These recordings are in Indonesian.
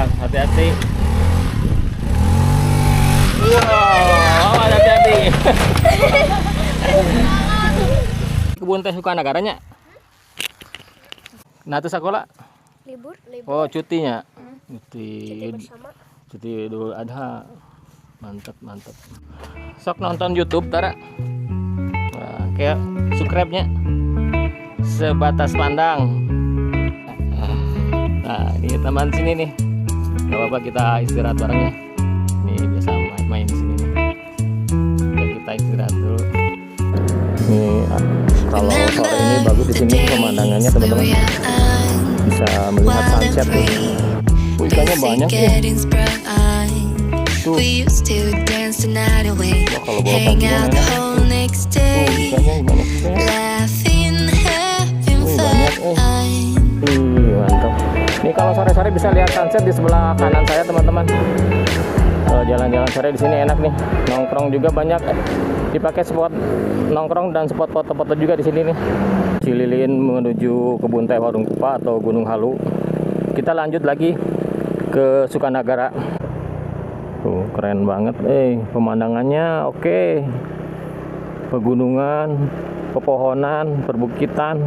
Bang, hati-hati. Wow, hati-hati. Kebun teh Sukanagaranya. Nah, itu sekolah Libur. oh cutinya. Cuti bersama. Cuti Idul Adha. Mantap. Sok nonton YouTube Tara. Nah, kayak subscribe-nya Sebatas Pandang. Nah, ini teman sini nih. Gak apa-apa, kita istirahat bareng ya. Ini biasa main di sini nih. Oke, kita istirahat dulu. Ini kalau sore ini bagus di sini pemandangannya teman-teman. Bisa melihat sunset nih. Ikannya banyak ya. Tuh. Wah, kalau bawa pancinya enak. Tuh, ikannya banyak mantap. Ini kalau sore-sore bisa lihat sunset di sebelah kanan saya teman-teman. Kalau jalan-jalan sore di sini enak nih. Nongkrong juga banyak. Dipakai spot nongkrong dan spot foto-foto juga di sini nih. Cililin menuju kebun teh Warung Kupa atau Gunung Halu. Kita lanjut lagi ke Sukanagara. Tuh, keren banget. Pemandangannya oke. Pegunungan, pepohonan, perbukitan.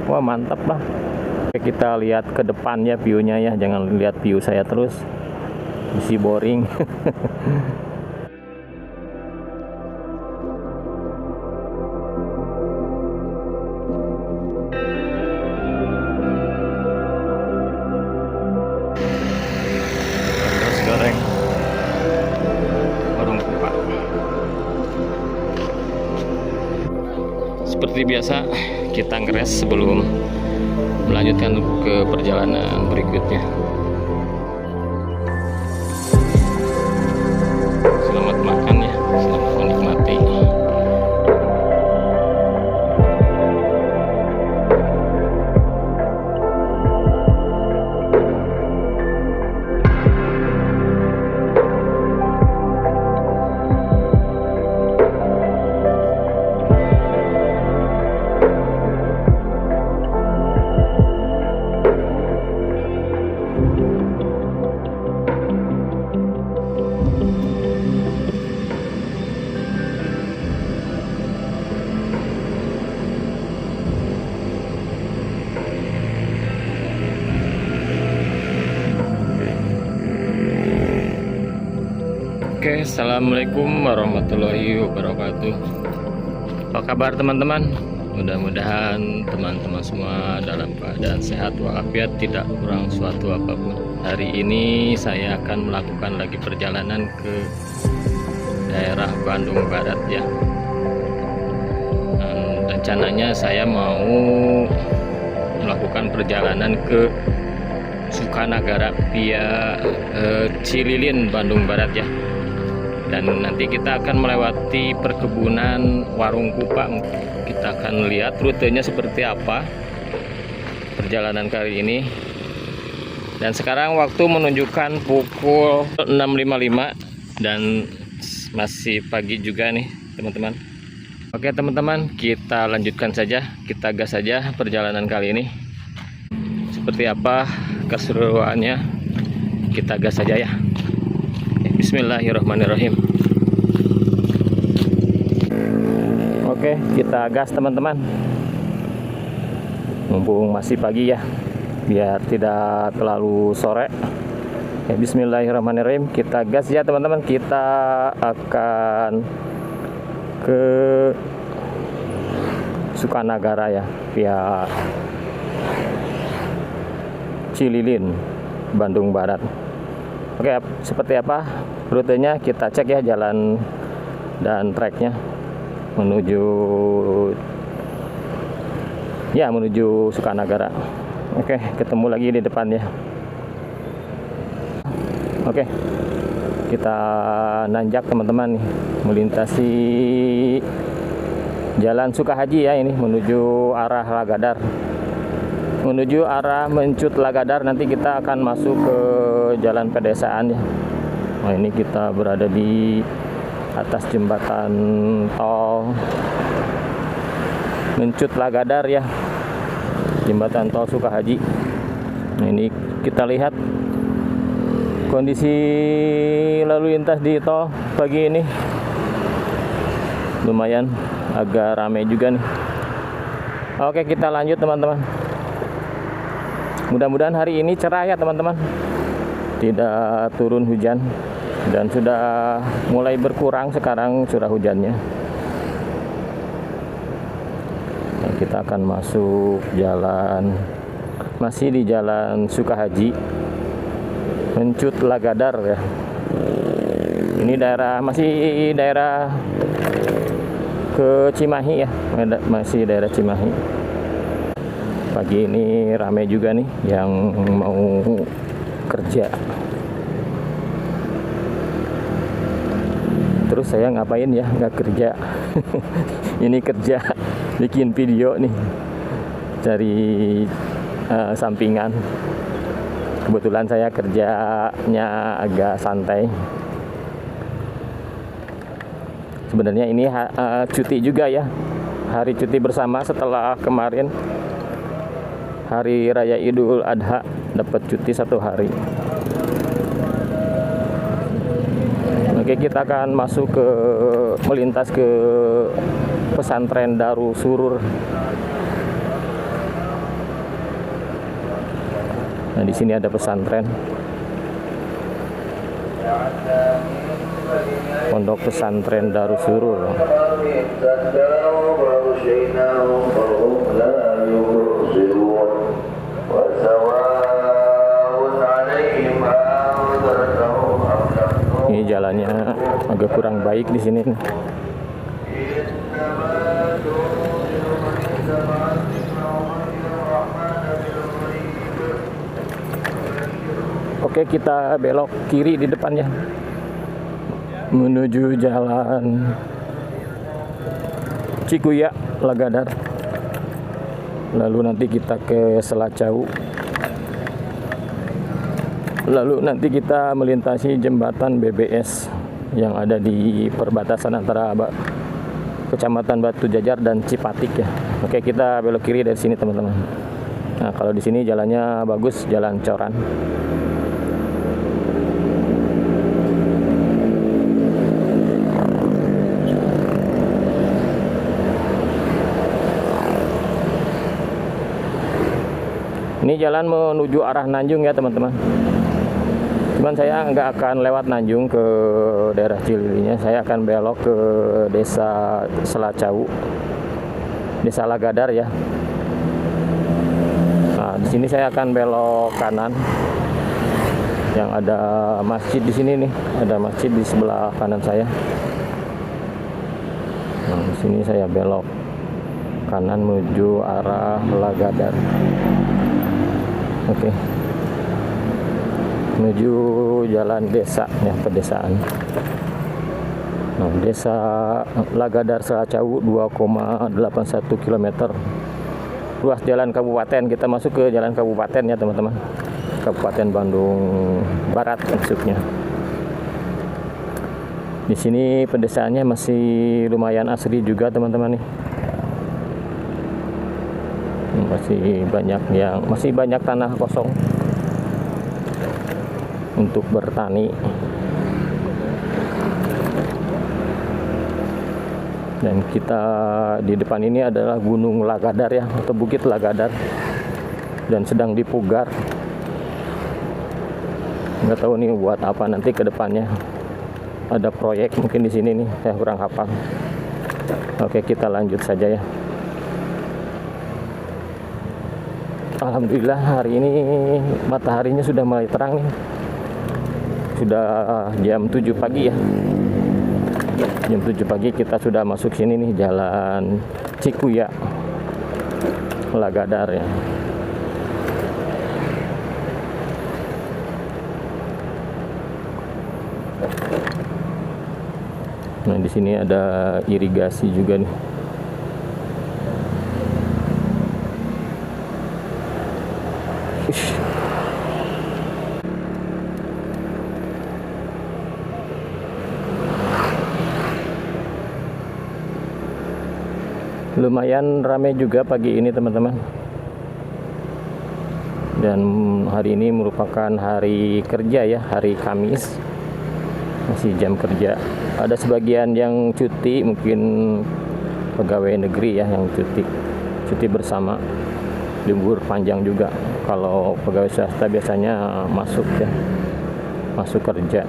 Wah, mantap lah. Oke, kita lihat ke depan ya view-nya ya. Jangan lihat view saya terus. Isi boring. Terus goreng Warung Kupa. Seperti biasa kita ngeres sebelum melanjutkan ke perjalanan berikutnya. Selamat makan ya, selamat menikmati. Oke, assalamualaikum warahmatullahi wabarakatuh. Apa kabar teman-teman? Mudah-mudahan teman-teman semua dalam keadaan sehat walafiat, tidak kurang suatu apapun. Hari ini saya akan melakukan lagi perjalanan ke daerah Bandung Barat ya. Rencananya saya mau melakukan perjalanan ke Sukanagara via Cililin, Bandung Barat ya. Dan nanti kita akan melewati perkebunan Warung Kupa. Kita akan lihat rutenya seperti apa perjalanan kali ini. Dan sekarang waktu menunjukkan pukul 6.55 dan masih pagi juga nih teman-teman. Oke teman-teman, kita lanjutkan saja, kita gas saja perjalanan kali ini. Seperti apa keseruannya, kita gas saja ya. Bismillahirrahmanirrahim. Oke, kita gas teman-teman. Mumpung masih pagi ya, biar tidak terlalu sore. Bismillahirrahmanirrahim. Kita gas ya teman-teman. Kita akan ke Sukanagara ya, via Cililin, Bandung Barat. Oke, seperti apa rutenya kita cek ya, jalan dan treknya menuju Sukanagara. Oke, ketemu lagi di depan ya. Oke, kita nanjak teman-teman nih, melintasi Jalan Sukahaji ya, ini menuju arah Lagadar. Menuju arah Mencut Lagadar, nanti kita akan masuk ke jalan pedesaan ya. Nah, ini kita berada di atas jembatan tol Mencut Lagadar ya, jembatan tol Sukahaji. Nah, ini kita lihat Kondisi lalu lintas di tol pagi ini lumayan agak ramai juga nih. Oke, kita lanjut teman-teman. Mudah-mudahan hari ini cerah ya teman-teman, tidak turun hujan, dan sudah mulai berkurang sekarang curah hujannya. Nah, kita akan masuk jalan, masih di Jalan Sukahaji, Mencut Lagadar ya. Ini masih daerah ke Cimahi ya, masih daerah Cimahi. Pagi ini ramai juga nih yang mau kerja. Terus saya ngapain ya? Nggak kerja. Ini kerja, bikin video nih, cari sampingan. Kebetulan saya kerjanya agak santai. Sebenarnya ini cuti juga ya, hari cuti bersama setelah kemarin Hari Raya Idul Adha, dapat cuti 1 hari. Oke, kita akan masuk melintas ke pesantren Darussurur. Nah, di sini ada pesantren, Pondok Pesantren Darussurur. Ini jalannya agak kurang baik di sini nih. Oke, kita belok kiri di depannya menuju Jalan Cikuya Lagadar. Lalu nanti kita ke Selacau. Lalu nanti kita melintasi jembatan BBS yang ada di perbatasan antara Kecamatan Batu Jajar dan Cipatik ya. Oke, kita belok kiri dari sini teman-teman. Nah, kalau di sini jalannya bagus, jalan coran. Ini jalan menuju arah Nanjung ya teman-teman. Cuman saya nggak akan lewat Nanjung ke daerah Cililinya. Saya akan belok ke Desa Selacau, Desa Lagadar ya. Nah, di sini saya akan belok kanan. Yang ada masjid di sini nih, ada masjid di sebelah kanan saya. Nah, di sini saya belok kanan menuju arah Lagadar. Oke, menuju jalan desa ya, pedesaan. Nah, Desa Lagadar Selacau 2,81 km. Ruas jalan kabupaten. Kita masuk ke jalan kabupaten ya teman-teman. Kabupaten Bandung Barat maksudnya. Di sini pedesaannya masih lumayan asri juga teman-teman nih. Masih banyak tanah kosong untuk bertani. Dan kita di depan ini adalah Gunung Lagadar ya, atau Bukit Lagadar, dan sedang dipugar. Nggak tahu nih buat apa nanti ke depannya. Ada proyek mungkin di sini nih, saya kurang hafal. Oke, kita lanjut saja ya. Alhamdulillah hari ini mataharinya sudah mulai terang nih. Sudah jam 7 pagi ya. Jam 7 pagi kita sudah masuk sini nih, Jalan Cikuya Lagadar ya. Nah, di sini ada irigasi juga nih. Lumayan ramai juga pagi ini teman-teman. Dan hari ini merupakan hari kerja ya, hari Kamis, masih jam kerja. Ada sebagian yang cuti, mungkin pegawai negeri ya yang cuti bersama, libur panjang juga. Kalau pegawai swasta biasanya masuk kerja.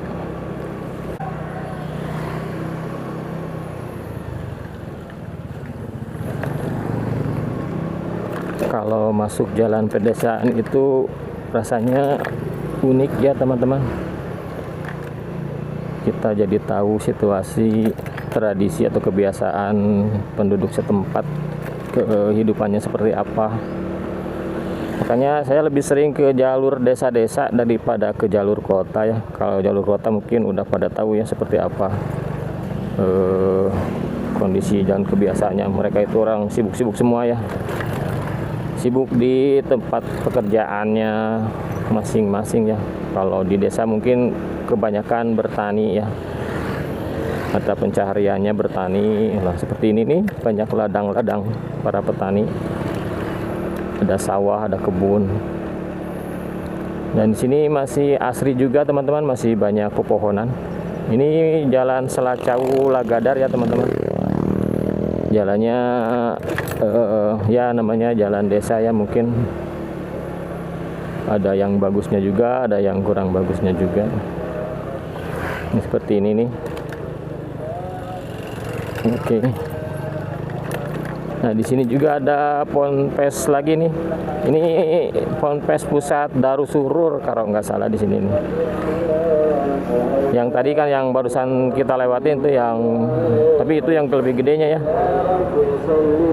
Kalau masuk jalan pedesaan itu rasanya unik ya teman-teman. Kita jadi tahu situasi, tradisi atau kebiasaan penduduk setempat, kehidupannya seperti apa. Makanya saya lebih sering ke jalur desa-desa daripada ke jalur kota ya. Kalau jalur kota mungkin udah pada tahu ya seperti apa kondisi dan kebiasaannya. Mereka itu orang sibuk-sibuk semua ya. Sibuk di tempat pekerjaannya masing-masing ya. Kalau di desa mungkin kebanyakan bertani ya, mata pencahariannya bertani. Nah seperti ini nih, banyak ladang-ladang para petani, ada sawah, ada kebun. Dan di sini masih asri juga teman-teman, masih banyak pepohonan. Ini jalan Selacau Lagadar ya teman-teman. Jalannya ya namanya jalan desa ya, mungkin ada yang bagusnya juga, ada yang kurang bagusnya juga. Ini seperti ini nih. Oke. Nah di sini juga ada Ponpes lagi nih. Ini Ponpes Pusat Darussurur kalau nggak salah di sini nih. Yang tadi kan yang barusan kita lewatin itu tapi itu yang lebih gedenya ya.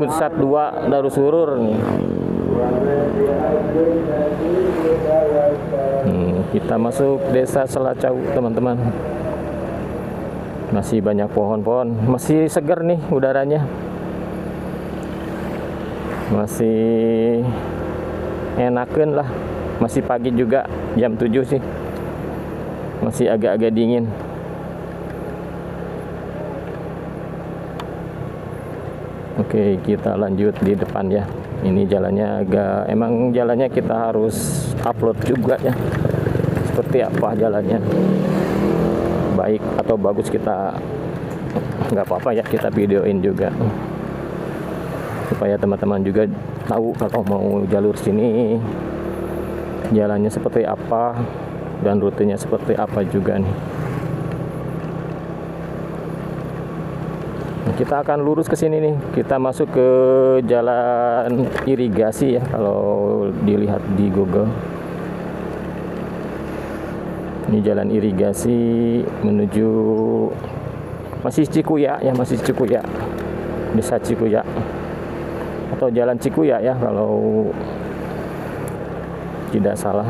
Pusat 2 Darussurur nih. Kita masuk desa Selacau teman-teman. Masih banyak pohon-pohon, masih segar nih udaranya. Masih enakeun lah. Masih pagi juga, jam 7 sih. Masih agak-agak dingin. Oke, kita lanjut di depan ya. Ini jalannya emang jalannya kita harus upload juga ya. Seperti apa jalannya, baik atau bagus, kita nggak apa-apa ya, kita videoin juga supaya teman-teman juga tahu kalau mau jalur sini jalannya seperti apa dan rutenya seperti apa juga nih. Nah, kita akan lurus ke sini nih. Kita masuk ke jalan irigasi ya kalau dilihat di Google. Ini jalan irigasi menuju masih Cikuya ya, masih Cikuya. Desa Cikuya. Atau jalan Cikuya ya kalau tidak salah.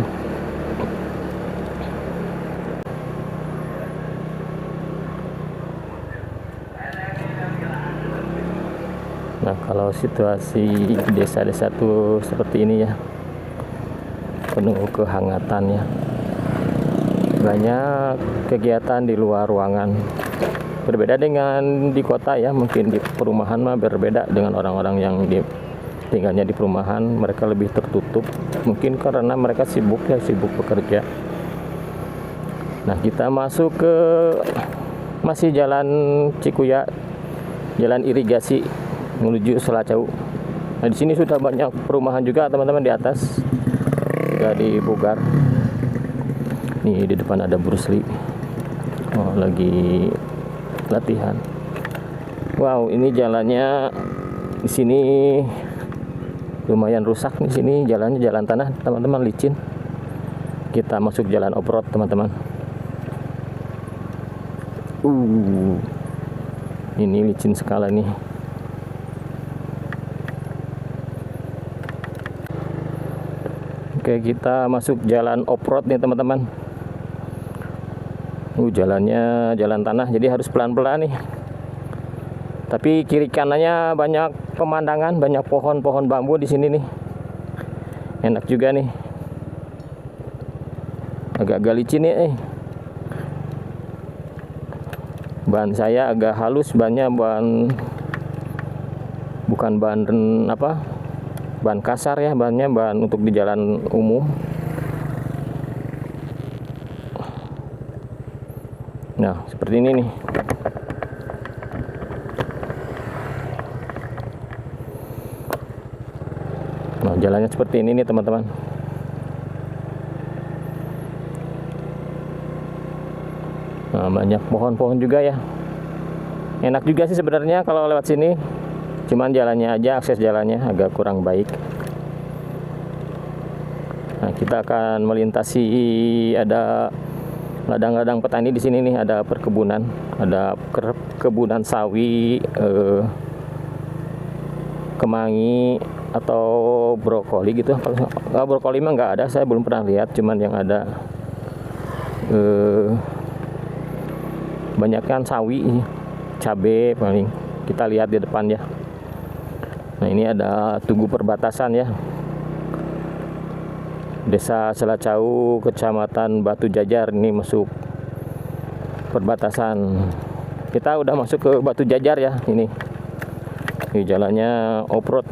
Nah kalau situasi desa-desa tuh seperti ini ya, penuh kehangatan ya, banyak kegiatan di luar ruangan. Berbeda dengan di kota ya, mungkin di perumahan mah berbeda dengan orang-orang yang tinggalnya di perumahan. Mereka lebih tertutup, mungkin karena mereka sibuk bekerja. Nah kita masuk ke masih jalan Cikuya, jalan irigasi menuju Selacau. Nah di sini sudah banyak perumahan juga teman-teman, di atas sudah dibugar. Nih di depan ada Bruce Lee. Oh lagi latihan. Wow, ini jalannya di sini lumayan rusak. Di sini jalannya jalan tanah teman-teman, licin. Kita masuk jalan off-road teman-teman. Ini licin sekali nih. Oke, kita masuk jalan off-road nih teman-teman. Jalannya jalan tanah, jadi harus pelan-pelan nih. Tapi kiri kanannya banyak pemandangan, banyak pohon-pohon bambu di sini nih. Enak juga nih. Agak-agak licin nih. Ban saya agak halus, bannya bukan ban ban kasar ya, bannya ban untuk di jalan umum. Nah, seperti ini nih. Nah, jalannya seperti ini nih teman-teman. Nah, banyak pohon-pohon juga ya. Enak juga sih sebenarnya kalau lewat sini. Cuman jalannya aja, akses jalannya agak kurang baik. Nah, kita akan melintasi, ada ladang-ladang petani di sini nih, ada perkebunan, ada kebunan sawi, kemangi atau brokoli gitu. Kalau brokoli mah nggak ada, saya belum pernah lihat. Cuman yang ada banyak kan sawi, cabe paling kita lihat di depan ya. Nah, ini ada tugu perbatasan ya, Desa Selacau, Kecamatan Batu Jajar. Ini masuk perbatasan. Kita udah masuk ke Batu Jajar ya. Ini jalannya off-road.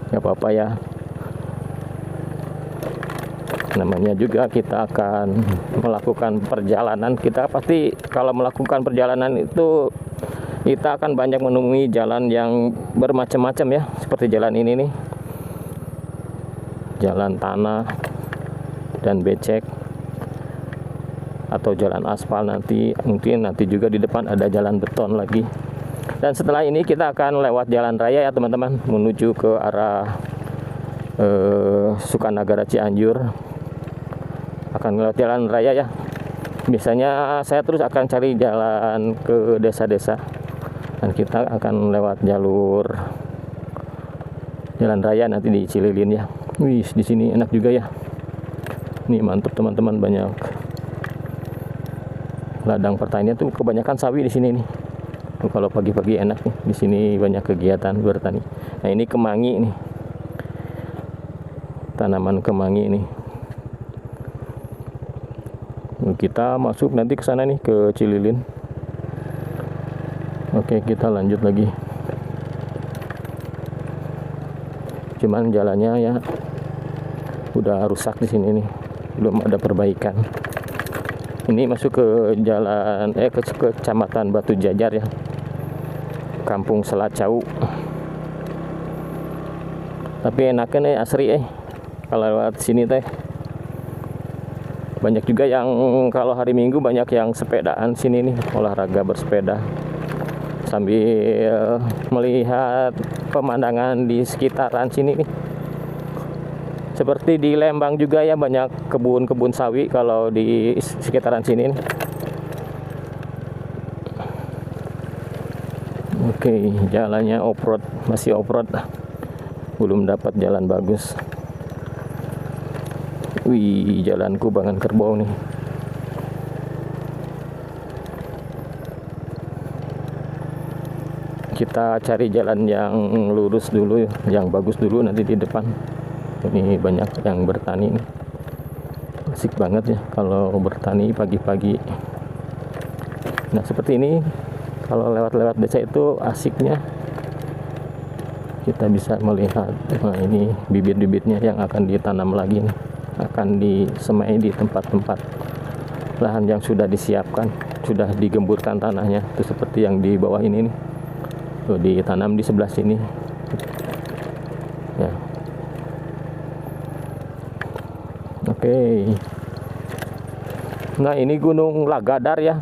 Gak apa-apa ya, namanya juga kita akan melakukan perjalanan. Kita pasti kalau melakukan perjalanan itu kita akan banyak menemui jalan yang bermacam-macam ya, seperti jalan ini nih, jalan tanah dan becek, atau jalan aspal. Mungkin nanti juga di depan ada jalan beton lagi. Dan setelah ini kita akan lewat jalan raya ya teman-teman, menuju ke arah Sukanagara Cianjur. Akan lewat jalan raya ya. Biasanya saya terus akan cari jalan ke desa-desa, dan kita akan lewat jalur jalan raya nanti di Cililin ya. Wih, di sini enak juga ya. Nih mantap teman-teman, banyak ladang pertanian tuh, kebanyakan sawi di sini nih. Kalau pagi-pagi enak nih, di sini banyak kegiatan bertani. Nah, ini kemangi nih, tanaman kemangi nih. Kita masuk nanti ke sana nih, ke Cililin. Oke, kita lanjut lagi. Cuman jalannya ya udah rusak di sini nih, belum ada perbaikan. Ini masuk ke jalan ke Kecamatan Batu Jajar ya, Kampung Selacau. Tapi enaknya nih asri kalau lewat sini teh. Banyak juga yang kalau hari Minggu banyak yang sepedaan sini nih, olahraga bersepeda sambil melihat pemandangan di sekitaran sini nih. Seperti di Lembang juga ya, banyak kebun-kebun sawi kalau di sekitaran sini nih. Oke, jalannya off-road, masih off-road, belum dapat jalan bagus. Wih, jalanku Bangan Kerbau nih. Kita cari jalan yang lurus dulu, yang bagus dulu nanti di depan. Ini banyak yang bertani nih. Asik banget ya kalau bertani pagi-pagi. Nah, seperti ini kalau lewat-lewat desa itu asiknya. Kita bisa melihat, nah ini bibit-bibitnya yang akan ditanam lagi nih, akan disemai di tempat-tempat lahan yang sudah disiapkan, sudah digemburkan tanahnya. Itu seperti yang di bawah ini nih, tuh ditanam di sebelah sini ya. Oke. Nah, ini Gunung Lagadar ya,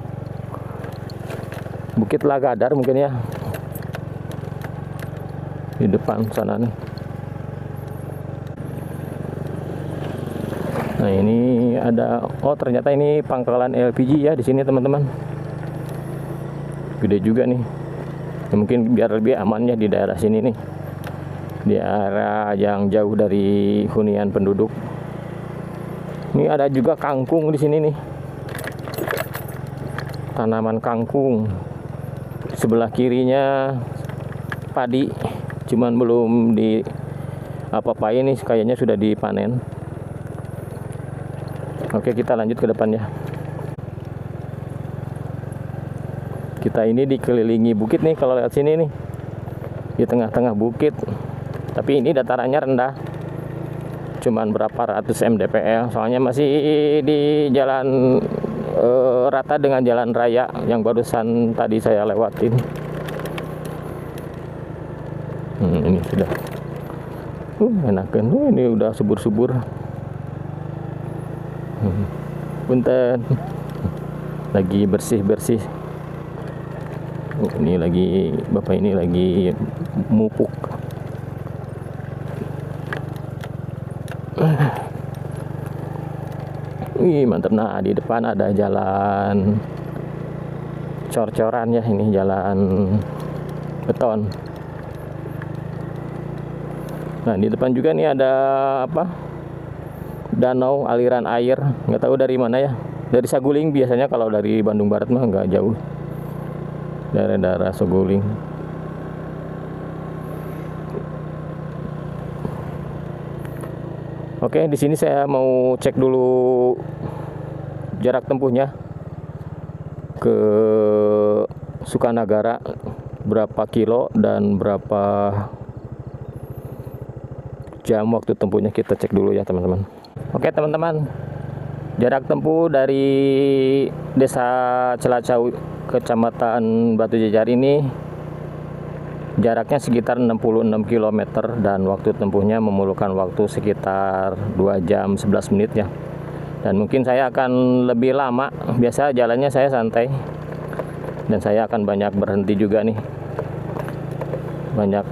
Bukit Lagadar mungkin ya, di depan sana nih. Nah, ini ada, oh ternyata ini pangkalan LPG ya di sini teman-teman. Gede juga nih. Ya, mungkin biar lebih aman ya di daerah sini nih, di area yang jauh dari hunian penduduk. Ini ada juga kangkung di sini nih, tanaman kangkung. Sebelah kirinya padi, cuman belum di apa-apain nih, kayaknya sudah dipanen. Oke, kita lanjut ke depannya. Kita ini dikelilingi bukit nih kalau lewat sini nih, di tengah-tengah bukit. Tapi ini datarannya rendah, cuman berapa ratus mdpl, soalnya masih di jalan rata dengan jalan raya yang barusan tadi saya lewatin. Ini sudah enakan. Ini udah subur-subur. Punten, lagi bersih-bersih. Ini lagi bapak ini lagi mupuk. Wih, mantap. Nah, di depan ada jalan cor-coran ya, ini jalan beton. Nah, di depan juga nih ada apa? Danau, aliran air. Nggak tahu dari mana ya. Dari Saguling biasanya, kalau dari Bandung Barat mah nggak jauh. Daerah-daerah Saguling. Oke, di sini saya mau cek dulu jarak tempuhnya ke Sukanagara, berapa kilo dan berapa jam waktu tempuhnya. Kita cek dulu ya teman-teman. Oke teman-teman, jarak tempuh dari Desa Celacau, Kecamatan Batu Jajar ini jaraknya sekitar 66 km dan waktu tempuhnya memerlukan waktu sekitar 2 jam 11 menit ya. Dan mungkin saya akan lebih lama, biasa jalannya saya santai. Dan saya akan banyak berhenti juga nih. Banyak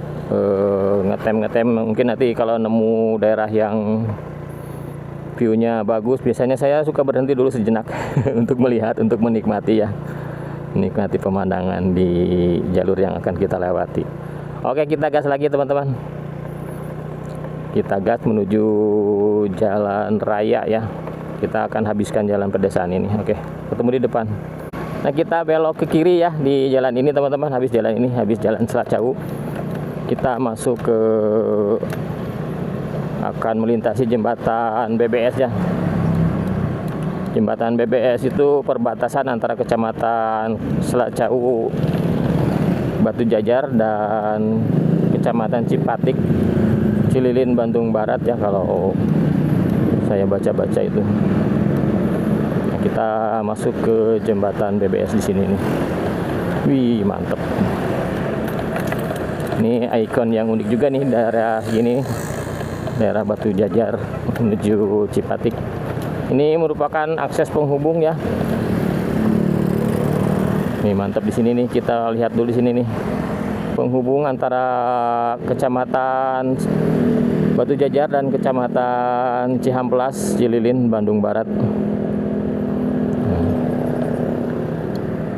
ngetem. Mungkin nanti kalau nemu daerah yang view-nya bagus, biasanya saya suka berhenti dulu sejenak untuk melihat, untuk menikmati ya. Menikmati pemandangan di jalur yang akan kita lewati. Oke, kita gas lagi teman-teman. Kita gas menuju jalan raya ya. Kita akan habiskan jalan pedesaan ini. Oke, ketemu di depan. Nah, kita belok ke kiri ya di jalan ini teman-teman. Habis jalan ini, habis jalan Celacau, kita masuk ke, akan melintasi jembatan BBS ya. Jembatan BBS itu perbatasan antara Kecamatan Celacau, Batu Jajar dan Kecamatan Cipatik, Cililin, Bandung Barat ya, kalau saya baca-baca itu. Nah, kita masuk ke jembatan BBS di sini nih. Wih, mantep. Ini ikon yang unik juga nih, daerah gini, daerah Batu Jajar menuju Cipatik. Ini merupakan akses penghubung ya. Nih mantap di sini nih, kita lihat dulu di sini nih. Penghubung antara Kecamatan Batu Jajar dan Kecamatan Cihamplas, Cililin, Bandung Barat.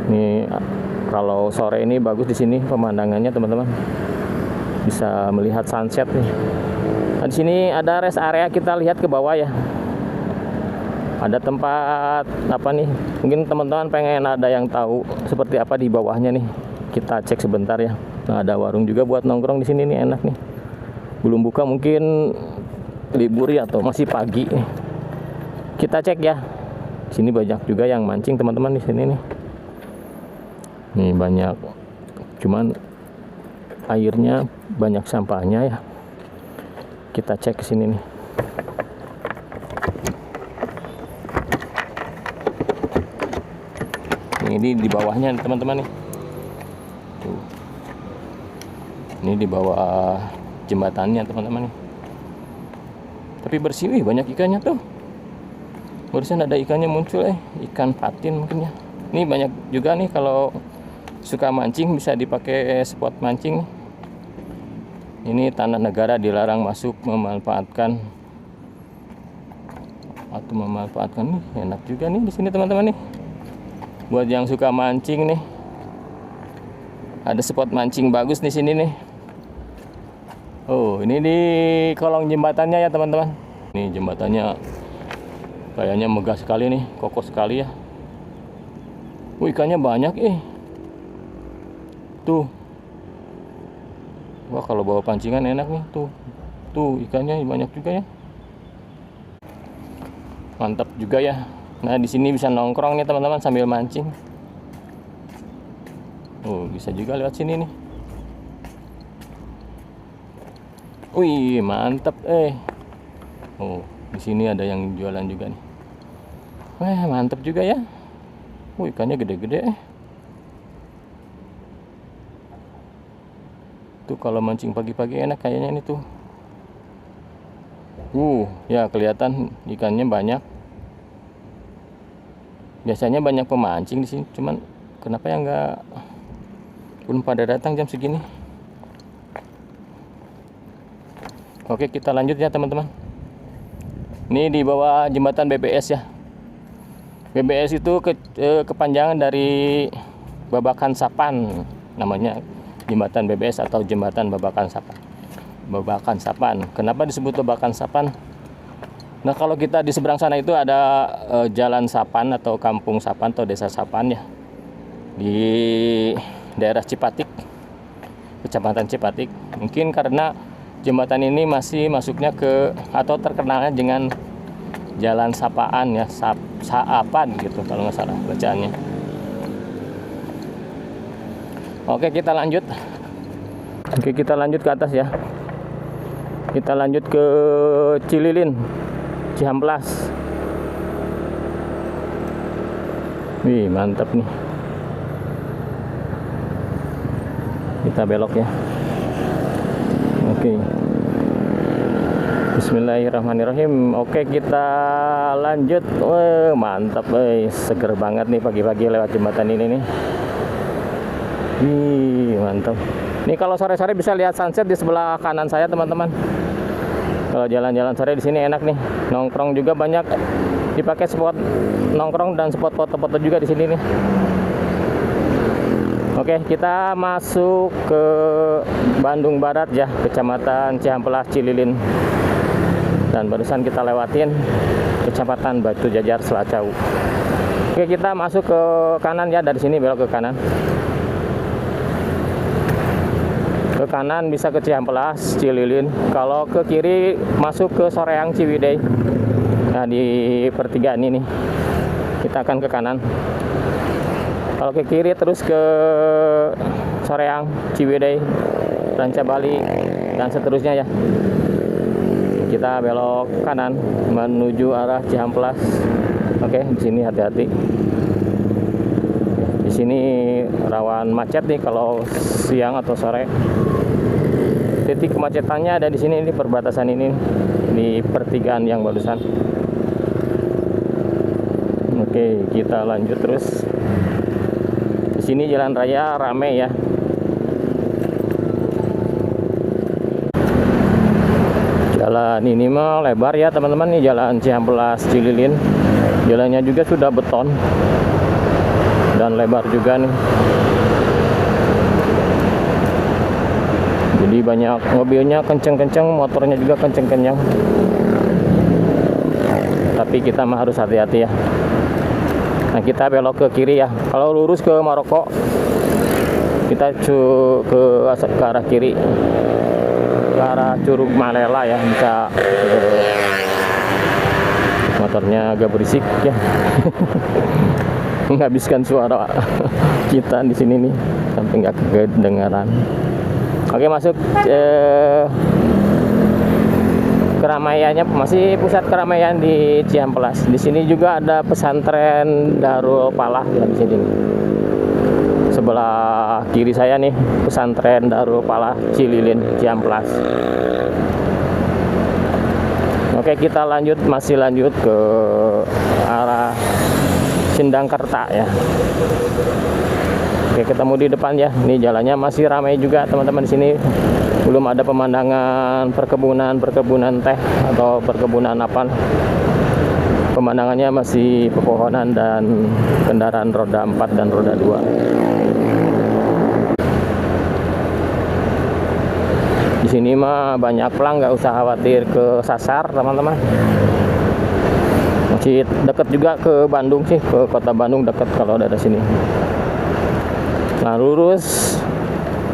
Ini kalau sore ini bagus di sini pemandangannya teman-teman. Bisa melihat sunset nih. Nah, di sini ada rest area, kita lihat ke bawah ya. Ada tempat apa nih? Mungkin teman-teman pengen ada yang tahu seperti apa di bawahnya nih. Kita cek sebentar ya. Nah, ada warung juga buat nongkrong di sini nih, enak nih. Belum buka, mungkin libur ya atau masih pagi. Kita cek ya. Sini banyak juga yang mancing teman-teman di sini nih. Nih banyak. Cuman airnya banyak sampahnya ya. Kita cek ke sini nih. Ini di bawahnya teman-teman nih. Tuh. Ini di bawah jembatannya teman-teman nih. Tapi bersih, wih, banyak ikannya tuh. Barusan ada ikannya muncul ikan patin mungkin ya. Ini banyak juga nih, kalau suka mancing bisa dipakai spot mancing. Ini tanah negara, dilarang masuk memanfaatkan atau memanfaatkan nih. Enak juga nih di sini teman-teman nih. Buat yang suka mancing nih, ada spot mancing bagus di sini nih. Oh, ini di kolong jembatannya ya teman-teman. Ini jembatannya kayaknya megah sekali nih, kokoh sekali ya. Ikannya banyak tuh. Wah, kalau bawa pancingan enak nih tuh. Tuh ikannya banyak juga ya. Mantap juga ya. Nah, di sini bisa nongkrong nih teman-teman sambil mancing. Oh, bisa juga lewat sini nih. Wih, mantap. Oh, di sini ada yang jualan juga nih. Wah, mantap juga ya. Wih, ikannya gede-gede. Tuh kalau mancing pagi-pagi enak kayaknya ini tuh. Ya kelihatan ikannya banyak. Biasanya banyak pemancing di sini, cuman kenapa ya belum pada datang jam segini. Oke, kita lanjut ya teman-teman. Ini di bawah jembatan BBS ya. BBS itu kepanjangan dari Babakan Sapan, namanya jembatan BBS atau jembatan Babakan Sapan. Babakan Sapan. Kenapa disebut Babakan Sapan? Nah, kalau kita di seberang sana itu ada Jalan Sapan atau Kampung Sapan atau Desa Sapan ya. Di daerah Cipatik, Kecamatan Cipatik. Mungkin karena jembatan ini masih masuknya atau terkenalnya dengan Jalan Sapaan ya, Saapan gitu kalau nggak salah bacaannya. Oke, kita lanjut. Oke, kita lanjut ke atas ya. Kita lanjut ke Cililin, Cihamplas. Wih, mantap nih. Kita belok ya. Oke. Bismillahirrahmanirrahim. Oke, kita lanjut. Mantap, seger banget nih pagi-pagi lewat jembatan ini nih. Mantap. Nih kalau sore-sore bisa lihat sunset di sebelah kanan saya, teman-teman. Kalau jalan-jalan sore di sini enak nih. Nongkrong juga banyak dipakai spot nongkrong dan spot foto-foto juga di sini nih. Oke, kita masuk ke Bandung Barat ya, Kecamatan Cihamplas, Cililin. Dan barusan kita lewatin Kecamatan Batu Jajar, Selacau. Oke, kita masuk ke kanan ya, dari sini belok ke kanan. Ke kanan bisa ke Cihamplas, Cililin. Kalau ke kiri masuk ke Soreang, Ciwidey. Nah, di pertigaan ini kita akan ke kanan. Kalau ke kiri terus ke Soreang, Ciwidey, Ranca Bali dan seterusnya ya. Kita belok kanan menuju arah Cihamplas. Oke, di sini hati-hati. Di sini rawan macet nih kalau siang atau sore. Titik kemacetannya ada di sini, di perbatasan ini, di pertigaan yang barusan. Oke, kita lanjut terus. Di sini jalan raya rame ya. Jalan ini mah lebar ya teman-teman, nih jalan Cihamplas Cililin. Jalannya juga sudah beton dan lebar juga nih. Jadi banyak mobilnya kenceng-kenceng, motornya juga kenceng-kenceng. Tapi kita mah harus hati-hati ya. Nah, kita belok ke kiri ya. Kalau lurus ke Maroko, kita ke arah kiri, ke arah Curug Malela ya. Bisa motornya agak berisik ya. Menghabiskan suara kita di sini nih sampai nggak kedengaran. Oke, masuk keramaiannya, masih pusat keramaian di Cihamplas. Di sini juga ada pesantren Darul Falah ya, di sini. Sebelah kiri saya nih pesantren Darul Falah Cililin, Cihamplas. Oke, kita masih lanjut ke arah Sindangkerta ya. Oke, ketemu di depan ya. Ini jalannya masih ramai juga teman-teman di sini. Belum ada pemandangan perkebunan teh atau perkebunan apel. Pemandangannya masih pepohonan dan kendaraan roda 4 dan roda 2. Di sini mah banyak pelang, nggak usah khawatir kesasar teman-teman. Masih dekat juga ke Bandung sih, ke kota Bandung dekat kalau dari sini. Nah, lurus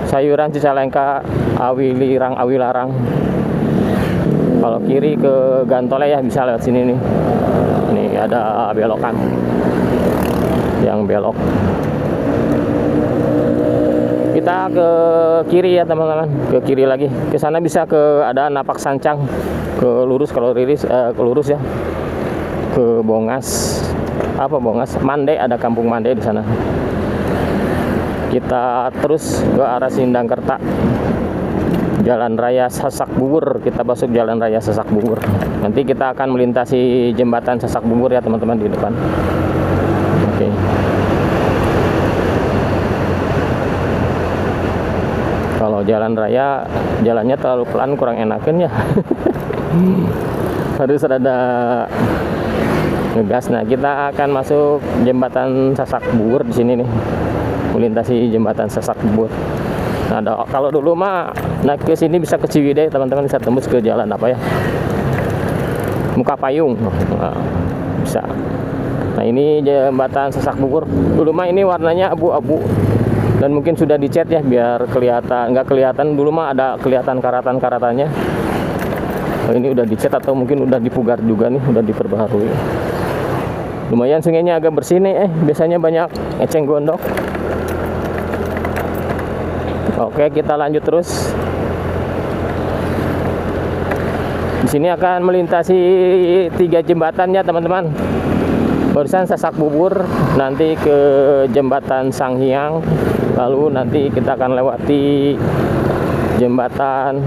sayuran Cicalengka, Awilarang. Kalau kiri ke Gantole ya, bisa lewat sini nih. Nih ada belokan yang belok. Kita ke kiri ya teman-teman, ke kiri lagi. Ke sana bisa ke ada Napak Sancang, ke lurus kalau riris ke lurus ya. Ke Bongas. Apa Bongas? Mande, ada Kampung Mande di sana. Kita terus ke arah Sindangkerta. Jalan Raya Sasak Bubur, kita masuk Jalan Raya Sasak Bubur. Nanti kita akan melintasi jembatan Sasak Bubur ya teman-teman di depan. Oke. Kalau jalan raya, jalannya terlalu pelan, kurang enakan ya. Harus ada ngegas. Nah, kita akan masuk jembatan Sasak Bubur di sini nih. Melintasi jembatan Sasak Bubur. Nah, kalau dulu mah naik ke sini bisa ke Ciwidey, teman-teman bisa tembus ke jalan apa ya? Muka Payung. Nah, bisa. Nah, ini jembatan Sasak Bubur. Dulu mah ini warnanya abu-abu. Dan mungkin sudah dicat ya biar kelihatan, nggak kelihatan dulu mah ada kelihatan karatan-karatannya. Oh, ini udah dicat atau mungkin udah dipugar juga nih, udah diperbaharui. Lumayan sungainya agak bersih nih, biasanya banyak eceng gondok. Oke, kita lanjut terus. Di sini akan melintasi 3 jembatan ya teman-teman. Barusan Sasak Bubur, nanti ke jembatan Sanghyang, lalu nanti kita akan lewati jembatan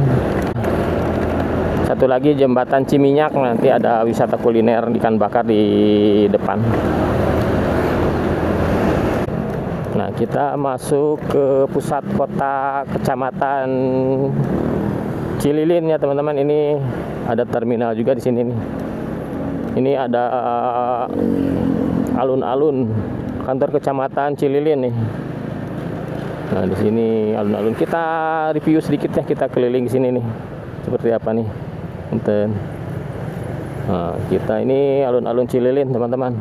satu lagi jembatan Ciminyak, nanti ada wisata kuliner ikan bakar di depan. Nah, kita masuk ke pusat kota kecamatan Cililin ya teman-teman. Ini ada terminal juga di sini nih. Ini ada alun-alun kantor kecamatan Cililin nih. Nah, di sini alun-alun. Kita review sedikit ya, kita keliling sini nih. Seperti apa nih? Punten. Nah, kita ini alun-alun Cililin, teman-teman.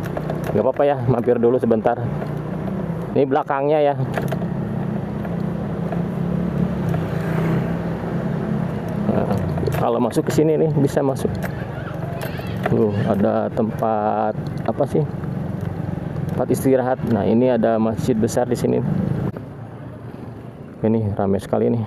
Nggak apa-apa ya, mampir dulu sebentar. Ini belakangnya ya. Nah, kalau masuk ke sini nih bisa masuk. Ada tempat apa sih? Tempat istirahat. Nah, ini ada masjid besar di sini. Ini ramai sekali nih.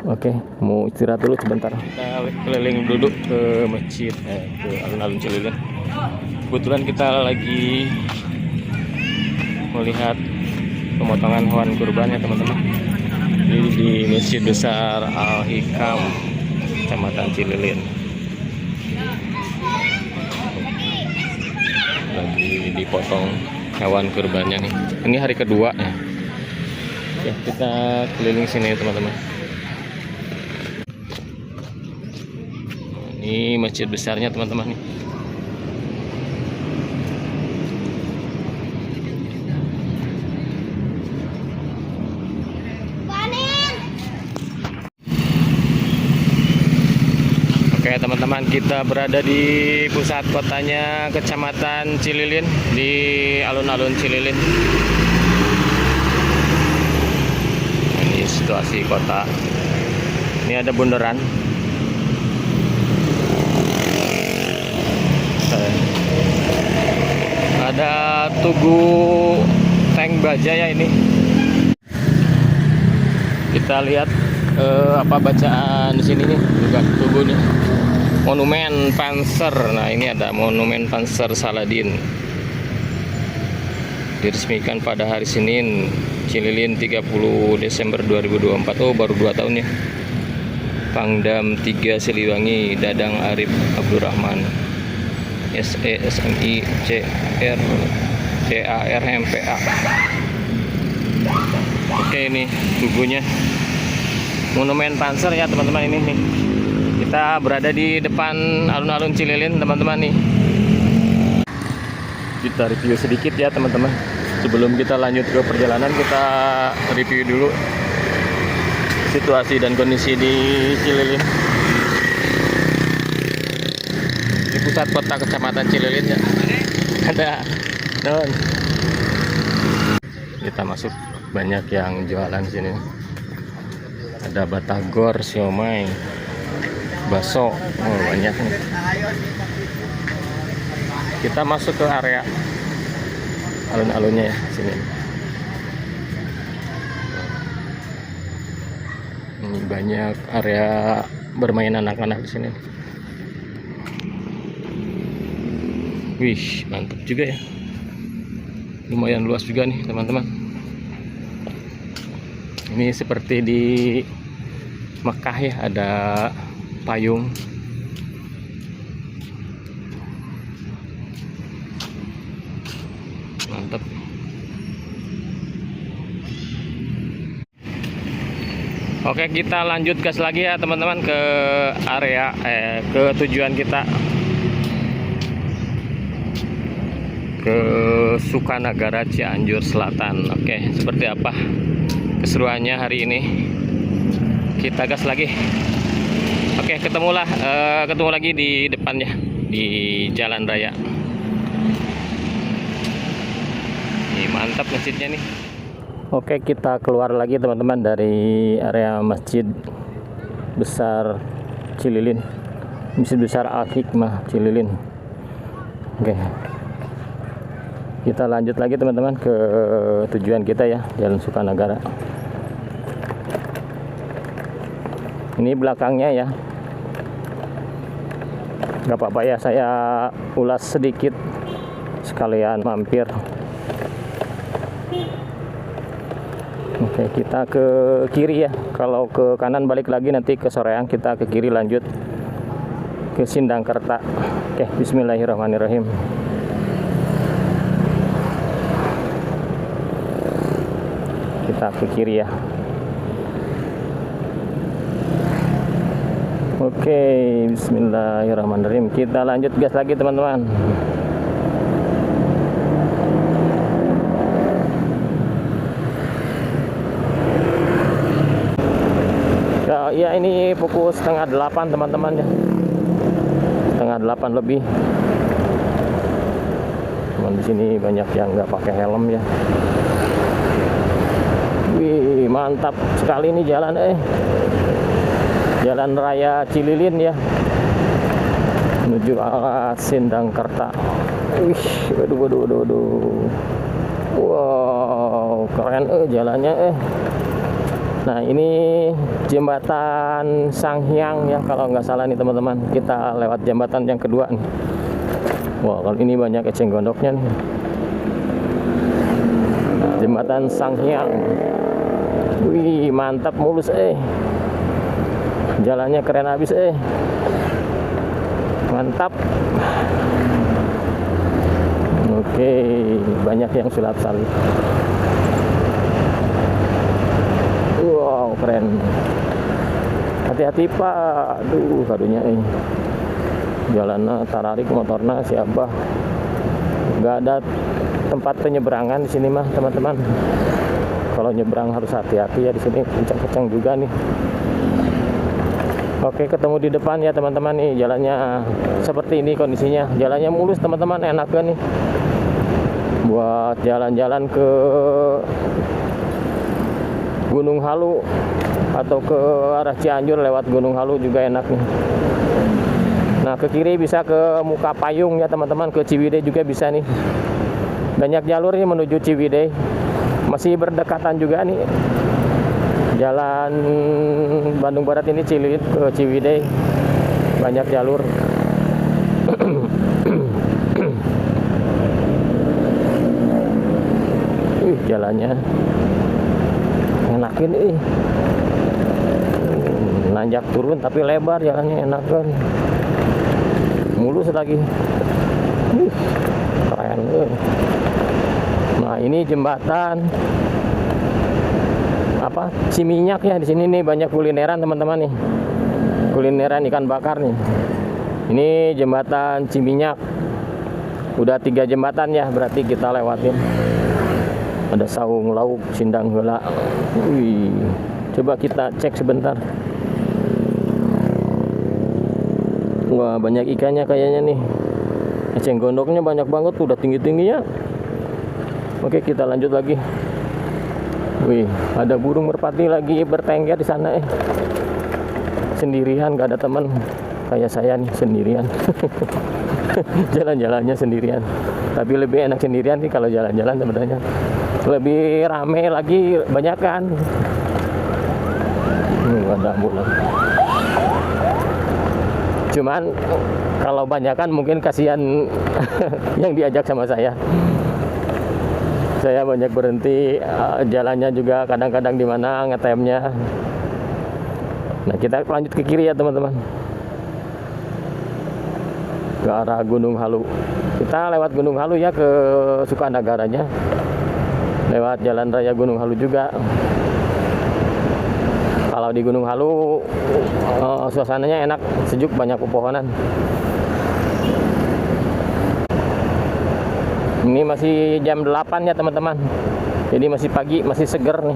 Oke, mau istirahat dulu sebentar. Kita keliling dulu ke masjid, ke alun-alun Cililin. Kebetulan kita lagi melihat pemotongan hewan kurban ya teman-teman. Ini di Masjid Besar Al-Hikam, Kecamatan Cililin. Lagi dipotong hewan kurbannya nih. Ini hari kedua ya. Oke, kita keliling sini teman-teman. Ini masjid besarnya teman-teman nih. Oke teman-teman, kita berada di pusat kotanya Kecamatan Cililin, di alun-alun Cililin. Ini situasi kota. Ini ada bundaran. Ada Tugu Tank Bajaya ini. Kita lihat apa bacaan di sini nih, juga tugu nih. Monumen Panzer. Nah, ini ada Monumen Panzer Saladin. Diresmikan pada hari Senin, Cililin 30 Desember 2024. Oh, baru 2 tahun ya. Pangdam 3 Siliwangi, Dadang Arif Abdurrahman. SE SMI CR CAR MPA. Oke, ini tugunya. Monumen Panzer ya teman-teman, ini nih. Kita berada di depan alun-alun Cililin teman-teman nih. Kita review sedikit ya teman-teman. Sebelum kita lanjut ke perjalanan, kita review dulu situasi dan kondisi di Cililin. Di pusat kota Kecamatan Cililin ya. Ada non. Kita masuk, banyak yang jualan di sini. Ada batagor, siomay, bakso, banyak nih. Kita masuk ke area alun-alunnya ya sini. Ini banyak area bermain anak-anak di sini. Wih, mantap juga ya. Lumayan luas juga nih teman-teman. Ini seperti di Mekah ya, ada payung. Mantap. Oke, kita lanjut gas lagi ya teman-teman ke area ke tujuan kita, ke Sukanagara Cianjur Selatan. Oke, seperti apa keseruannya hari ini? Kita gas lagi. Oke, ketemu lagi di depannya, di jalan raya. Ini mantap masjidnya nih. Oke, kita keluar lagi teman-teman dari area Masjid Besar Cililin, Masjid Besar Al-Hikmah Cililin. Oke, kita lanjut lagi teman-teman ke tujuan kita ya, Jalan Sukanagara. Ini belakangnya ya, nggak apa-apa ya, saya ulas sedikit sekalian mampir. Oke, kita ke kiri ya. Kalau ke kanan balik lagi nanti ke Soreang, kita ke kiri lanjut ke Sindangkerta. Oke, bismillahirrahmanirrahim. Kita ke kiri ya. Oke, bismillahirrahmanirrahim. Kita lanjut gas lagi teman-teman. Ya, ini pukul 7:30 teman-teman ya, 7:30 lebih. Cuman di sini banyak yang nggak pakai helm ya. Wih, mantap sekali ini jalan Jalan Raya Cililin ya, menuju arah Sindangkerta. Wih, waduh. Wow, keren jalannya Nah, ini jembatan Sanghyang ya, kalau nggak salah nih teman-teman. Kita lewat jembatan yang kedua nih. Wah, kalau ini banyak eceng gondoknya nih. Jembatan Sanghyang. Wih, mantap, mulus Jalannya keren habis Mantap. Oke, banyak yang sulap salib. Wow, keren. Hati-hati Pak. Aduh, kadunya jalannya tararik motornya siapa. Nggak ada tempat penyeberangan di sini mah teman-teman. Kalau nyebrang harus hati-hati ya, di sini kencang-kencang juga nih. Oke, ketemu di depan ya teman-teman nih, jalannya seperti ini kondisinya. Jalannya mulus teman-teman, enak kan nih. Buat jalan-jalan ke Gunung Halu atau ke arah Cianjur lewat Gunung Halu juga enak nih. Nah, ke kiri bisa ke Muka Payung ya teman-teman, ke Ciwidey juga bisa nih. Banyak jalur nih menuju Ciwidey. Masih berdekatan juga nih. Jalan Bandung Barat ini Cililin ke Ciwidey. Banyak jalur. Jalannya enakin nanjak turun tapi lebar, jalannya enak kan, mulus lagi. Keren. Nah, ini jembatan apa Ciminyak ya. Di sini nih banyak kulineran teman-teman nih, kulineran ikan bakar nih. Ini jembatan Ciminyak. Udah 3 jembatan ya, berarti kita lewatin. Ada saung lauk sindang heula. Wih, coba kita cek sebentar. Wah, banyak ikannya kayaknya nih. Eceng gondoknya banyak banget, udah tinggi-tingginya. Oke, kita lanjut lagi. Wih, ada burung merpati lagi bertengger di sana Sendirian, gak ada teman. Kayak saya nih sendirian. Jalan-jalannya sendirian. Tapi lebih enak sendirian sih kalau jalan-jalan sebenarnya. Lebih rame lagi, banyak kan. ada ambulan. Cuman kalau banyak kan mungkin kasihan yang diajak sama saya. Saya banyak berhenti, jalannya juga kadang-kadang di mana ngetemnya. Nah, kita lanjut ke kiri ya teman-teman, ke arah Gunung Halu. Kita lewat Gunung Halu ya ke Sukanagaranya, lewat Jalan Raya Gunung Halu juga. Kalau di Gunung Halu suasananya enak, sejuk, banyak pepohonan. Ini masih jam 8 ya teman-teman, jadi masih pagi, masih seger nih.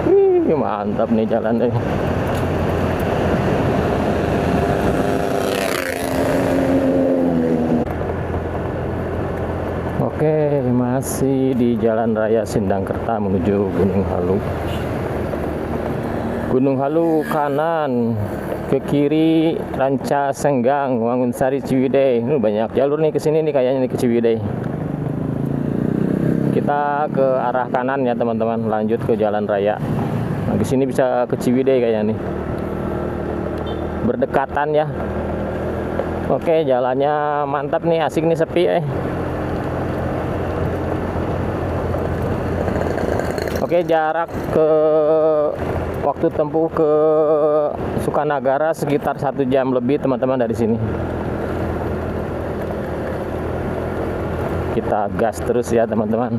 Wih, mantap nih jalan deh. Oke, masih di Jalan Raya Sindangkerta menuju Gunung Halu. Gunung Halu kanan, ke kiri Ranca Senggang, Wangunsari, Ciwidey. Ini banyak jalur nih ke sini nih, kayaknya nih ke Ciwidey. Kita ke arah kanan ya teman-teman, lanjut ke jalan raya. Nah, di sini bisa ke Ciwidey kayaknya nih. Berdekatan ya. Oke, jalannya mantap nih, asik nih, sepi . Oke, jarak ke waktu tempuh ke Sukanagara sekitar 1 jam lebih teman-teman dari sini. Kita gas terus ya teman-teman.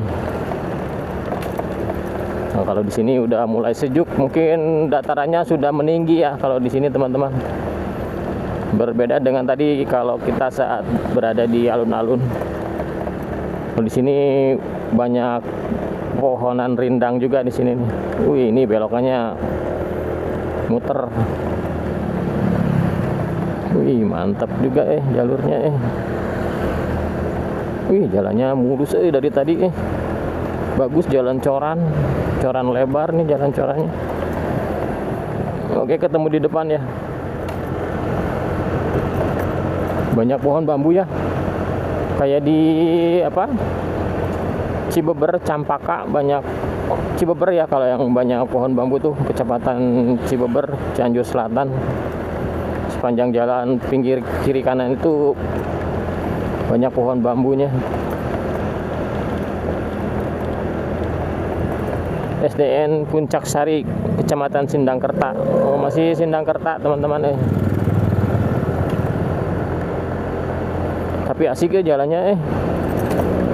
Nah, kalau di sini udah mulai sejuk, mungkin datarannya sudah meninggi ya kalau di sini teman-teman. Berbeda dengan tadi kalau kita saat berada di alun-alun. Di sini banyak pohonan rindang juga di sini nih. Wih, ini belokannya muter. Wih, mantap juga jalurnya . Wih, jalannya mulus dari tadi . Bagus, jalan coran lebar nih jalan corannya. Oke, ketemu di depan ya. Banyak pohon bambu ya. Kayak di Cibeber, Campaka, banyak Cibeber ya, kalau yang banyak pohon bambu tuh Kecamatan Cibeber, Cianjur Selatan. Sepanjang jalan pinggir kiri kanan itu banyak pohon bambunya. SDN Puncak Sari, Kecamatan Sindangkerta. Oh, masih Sindangkerta teman-teman . Tapi asik ya jalannya .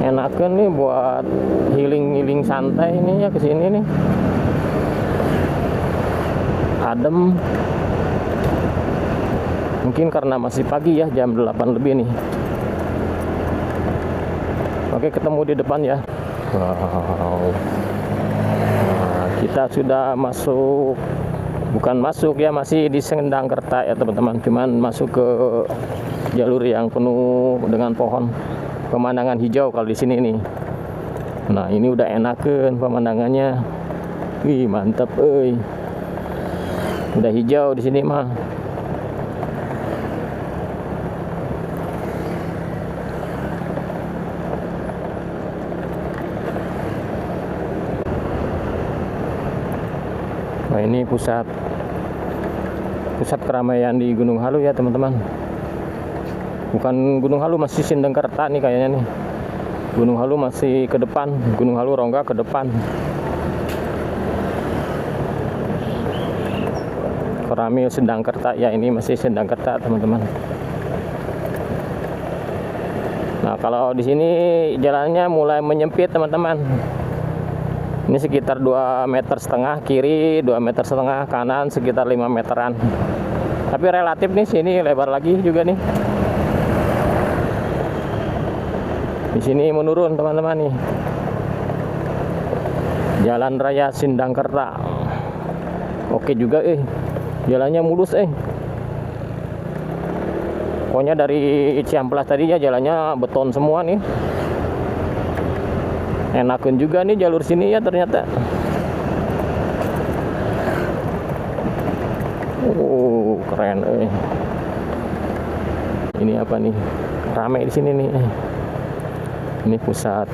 Enakan nih buat healing santai ini ya, kesini nih. Adem. Mungkin karena masih pagi ya, jam 8 lebih nih. Oke, ketemu di depan ya. Wow. Nah, kita sudah masuk, bukan masuk ya, masih di Sindangkerta ya teman-teman. Cuman masuk ke jalur yang penuh dengan pohon. Pemandangan hijau kalau di sini nih. Nah, ini udah enakan pemandangannya. Wih, mantap Udah hijau di sini mah. Nah, ini pusat keramaian di Gunung Halu ya teman-teman. Bukan Gunung Halu, masih Sindangkerta nih kayaknya nih. Gunung Halu masih ke depan, Gunung Halu Rongga ke depan. Koramil Sindangkerta ya, ini masih Sindangkerta teman-teman. Nah, kalau di sini jalannya mulai menyempit teman-teman. Ini sekitar 2,5 meter kiri, 2,5 meter kanan, sekitar 5 meteran. Tapi relatif nih sini lebar lagi juga nih. Di sini menurun teman-teman nih. Jalan Raya Sindangkerta. Oke juga jalannya mulus Pokoknya dari Ciamplas tadi ya jalannya beton semua nih. Enakan juga nih jalur sini ya ternyata. Keren Ini apa nih? Ramai di sini nih. Ini pusat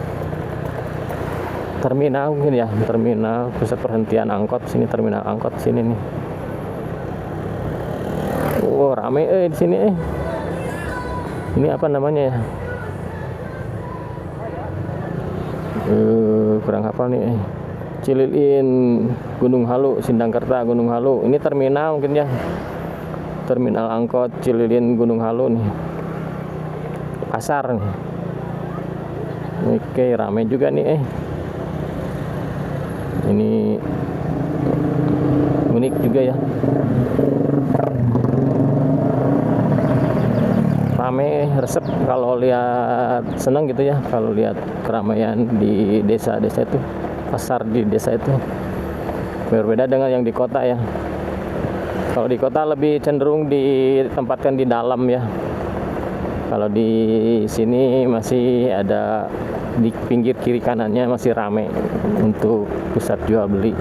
terminal mungkin ya, terminal pusat perhentian angkot sini, terminal angkot sini nih. Oh, rame di sini Ini apa namanya ya? Kurang hafal nih. Cililin, Gunung Halu, Sindangkerta, Gunung Halu. Ini terminal mungkin ya. Terminal angkot Cililin, Gunung Halu nih. Pasar nih. Oke, rame juga nih Ini unik juga ya. Rame, resep kalau lihat, senang gitu ya kalau lihat keramaian di desa-desa itu, pasar di desa itu berbeda dengan yang di kota ya. Kalau di kota lebih cenderung ditempatkan di dalam ya. Kalau di sini masih ada di pinggir kiri kanannya masih rame untuk pusat jual beli.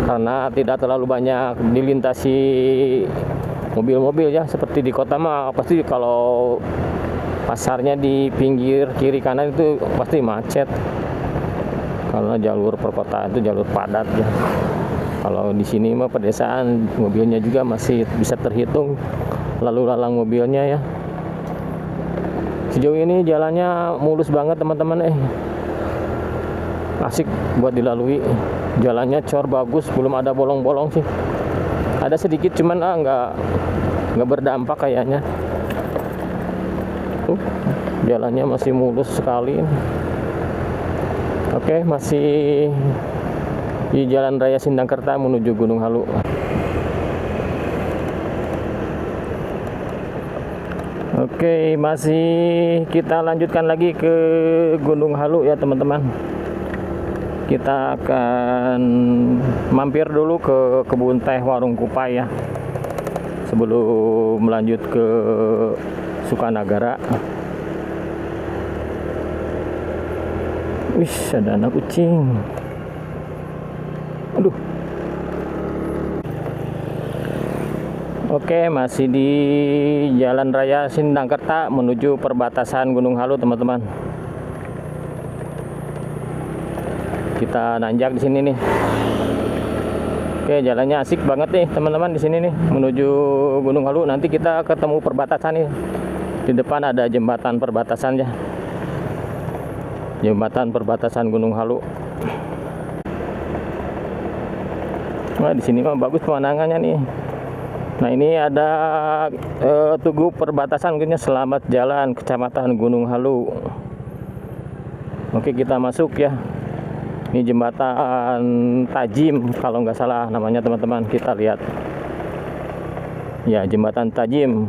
Karena tidak terlalu banyak dilintasi mobil-mobil ya, seperti di kota mah pasti kalau pasarnya di pinggir kiri kanan itu pasti macet. Karena jalur perkotaan itu jalur padat ya. Kalau di sini mah pedesaan, mobilnya juga masih bisa terhitung lalu lalang mobilnya ya. Sejauh ini jalannya mulus banget teman-teman asik buat dilalui. Jalannya cor bagus, belum ada bolong-bolong sih. Ada sedikit cuman nggak berdampak kayaknya. Jalannya masih mulus sekali. Oke, masih di Jalan Raya Sindangkerta menuju Gunung Halu. Oke, masih kita lanjutkan lagi ke Gunung Halu ya teman-teman. Kita akan mampir dulu ke kebun teh Warung Kupai ya, sebelum melanjut ke Sukanagara. Wih, ada anak kucing. Aduh. Oke, masih di Jalan Raya Sindangkerta menuju perbatasan Gunung Halu teman-teman. Kita nanjak di sini nih. Oke, jalannya asik banget nih teman-teman di sini nih menuju Gunung Halu. Nanti kita ketemu perbatasan nih. Di depan ada jembatan perbatasan ya. Jembatan perbatasan Gunung Halu. Wah, di sini mah bagus pemandangannya nih. Nah, ini ada tugu perbatasan mungkinnya, Selamat Jalan Kecamatan Gunung Halu. Oke, kita masuk ya. Ini jembatan Tajim kalau nggak salah namanya teman-teman. Kita lihat ya, jembatan Tajim.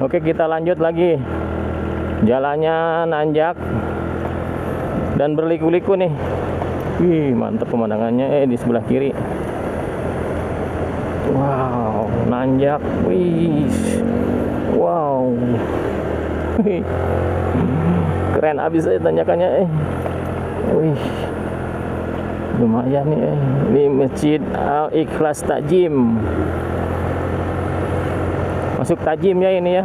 Oke, kita lanjut lagi. Jalannya nanjak dan berliku-liku nih. Wih, mantap pemandangannya di sebelah kiri. Wow, nanjak. Wih, wow. Wih. Keren abis tanjakannya Wih, lumayan nih Ini Masjid Al-Ikhlas Tajim. Masuk Tajim ya ini ya.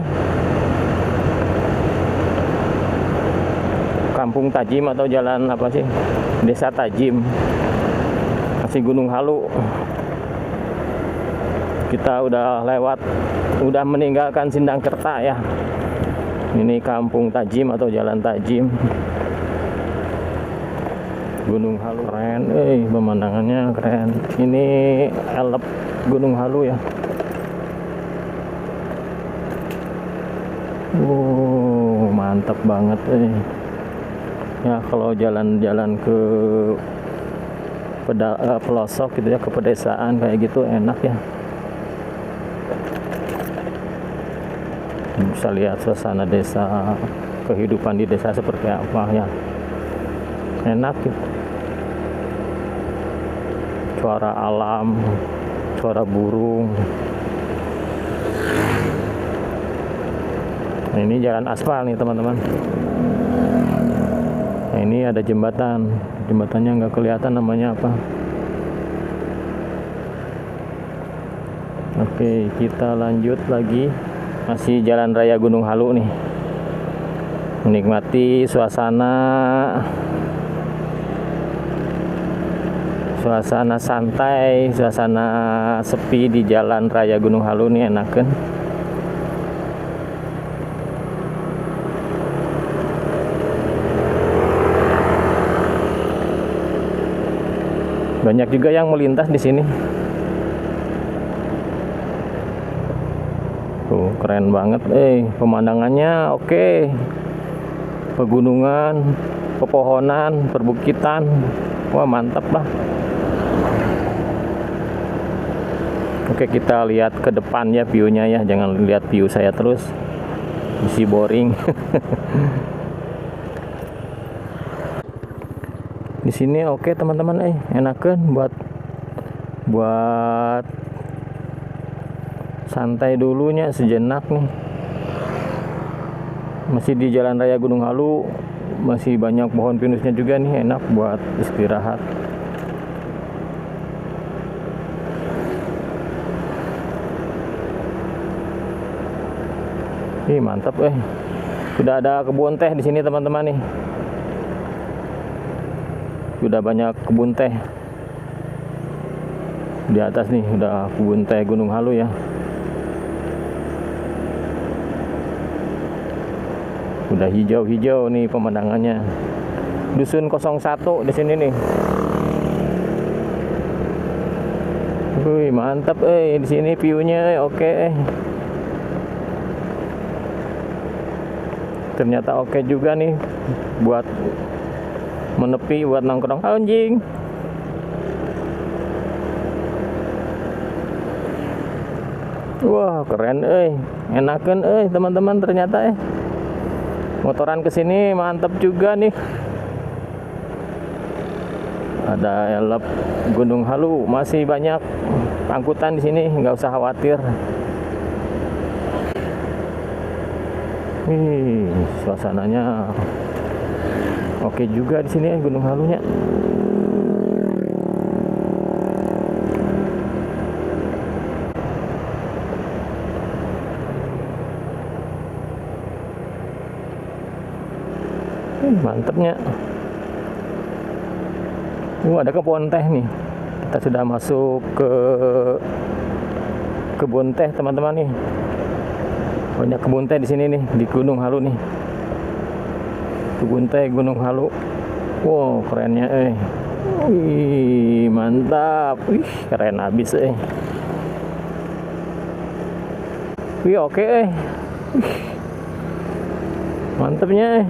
Kampung Tajim atau jalan apa sih? Desa Tajim. Masih Gunung Halu. Kita udah lewat, udah meninggalkan Sindangkerta ya. Ini Kampung Tajim atau Jalan Tajim. Gunung Halu keren, pemandangannya keren. Ini elep Gunung Halu ya. Mantap banget Ya, kalau jalan-jalan ke pelosok gitu ya, ke pedesaan kayak gitu enak ya. Bisa lihat suasana desa, kehidupan di desa seperti apa ya. Enak gitu. Suara alam, suara burung. Nah, ini jalan aspal nih teman-teman. Nah, ini ada jembatan. Jembatannya nggak kelihatan namanya apa. Oke, kita lanjut lagi. Masih Jalan Raya Gunung Halu nih. menikmati suasana santai, suasana sepi di Jalan Raya Gunung Halu nih enakeun. Banyak juga yang melintas di sini. Tuh, keren banget, pemandangannya oke. Pegunungan, pepohonan, perbukitan. Wah, mantap lah. Oke, kita lihat ke depan ya view-nya ya. Jangan lihat view saya terus. Isi boring. Di sini oke teman-teman, enakeun buat santai dulunya sejenak nih. Masih di Jalan Raya Gunung Halu, masih banyak pohon pinusnya juga nih, enak buat istirahat. Mantap, sudah ada kebun teh di sini teman-teman nih. Sudah banyak kebun teh di atas nih, udah kebun teh Gunung Halu ya. Udah hijau-hijau nih pemandangannya. Dusun 01 di sini nih. Wih, mantap, di sini view-nya oke. Ternyata oke juga nih buat menepi, buat nongkrong. Anjing. Wah, keren, enakeun, teman-teman, ternyata, motoran kesini mantap juga nih. Ada elep Gunung Halu, masih banyak angkutan di sini, nggak usah khawatir. Suasananya oke juga di sini Gunung Halunya. Mantepnya. Ada kebun teh nih. Kita sudah masuk ke kebun teh teman-teman nih. Banyak kebun teh di sini nih di Gunung Halu nih. Kebun teh Gunung Halu. Wow, kerennya, Wih, mantap. Wih, keren abis, Wih, oke, Wih, mantepnya,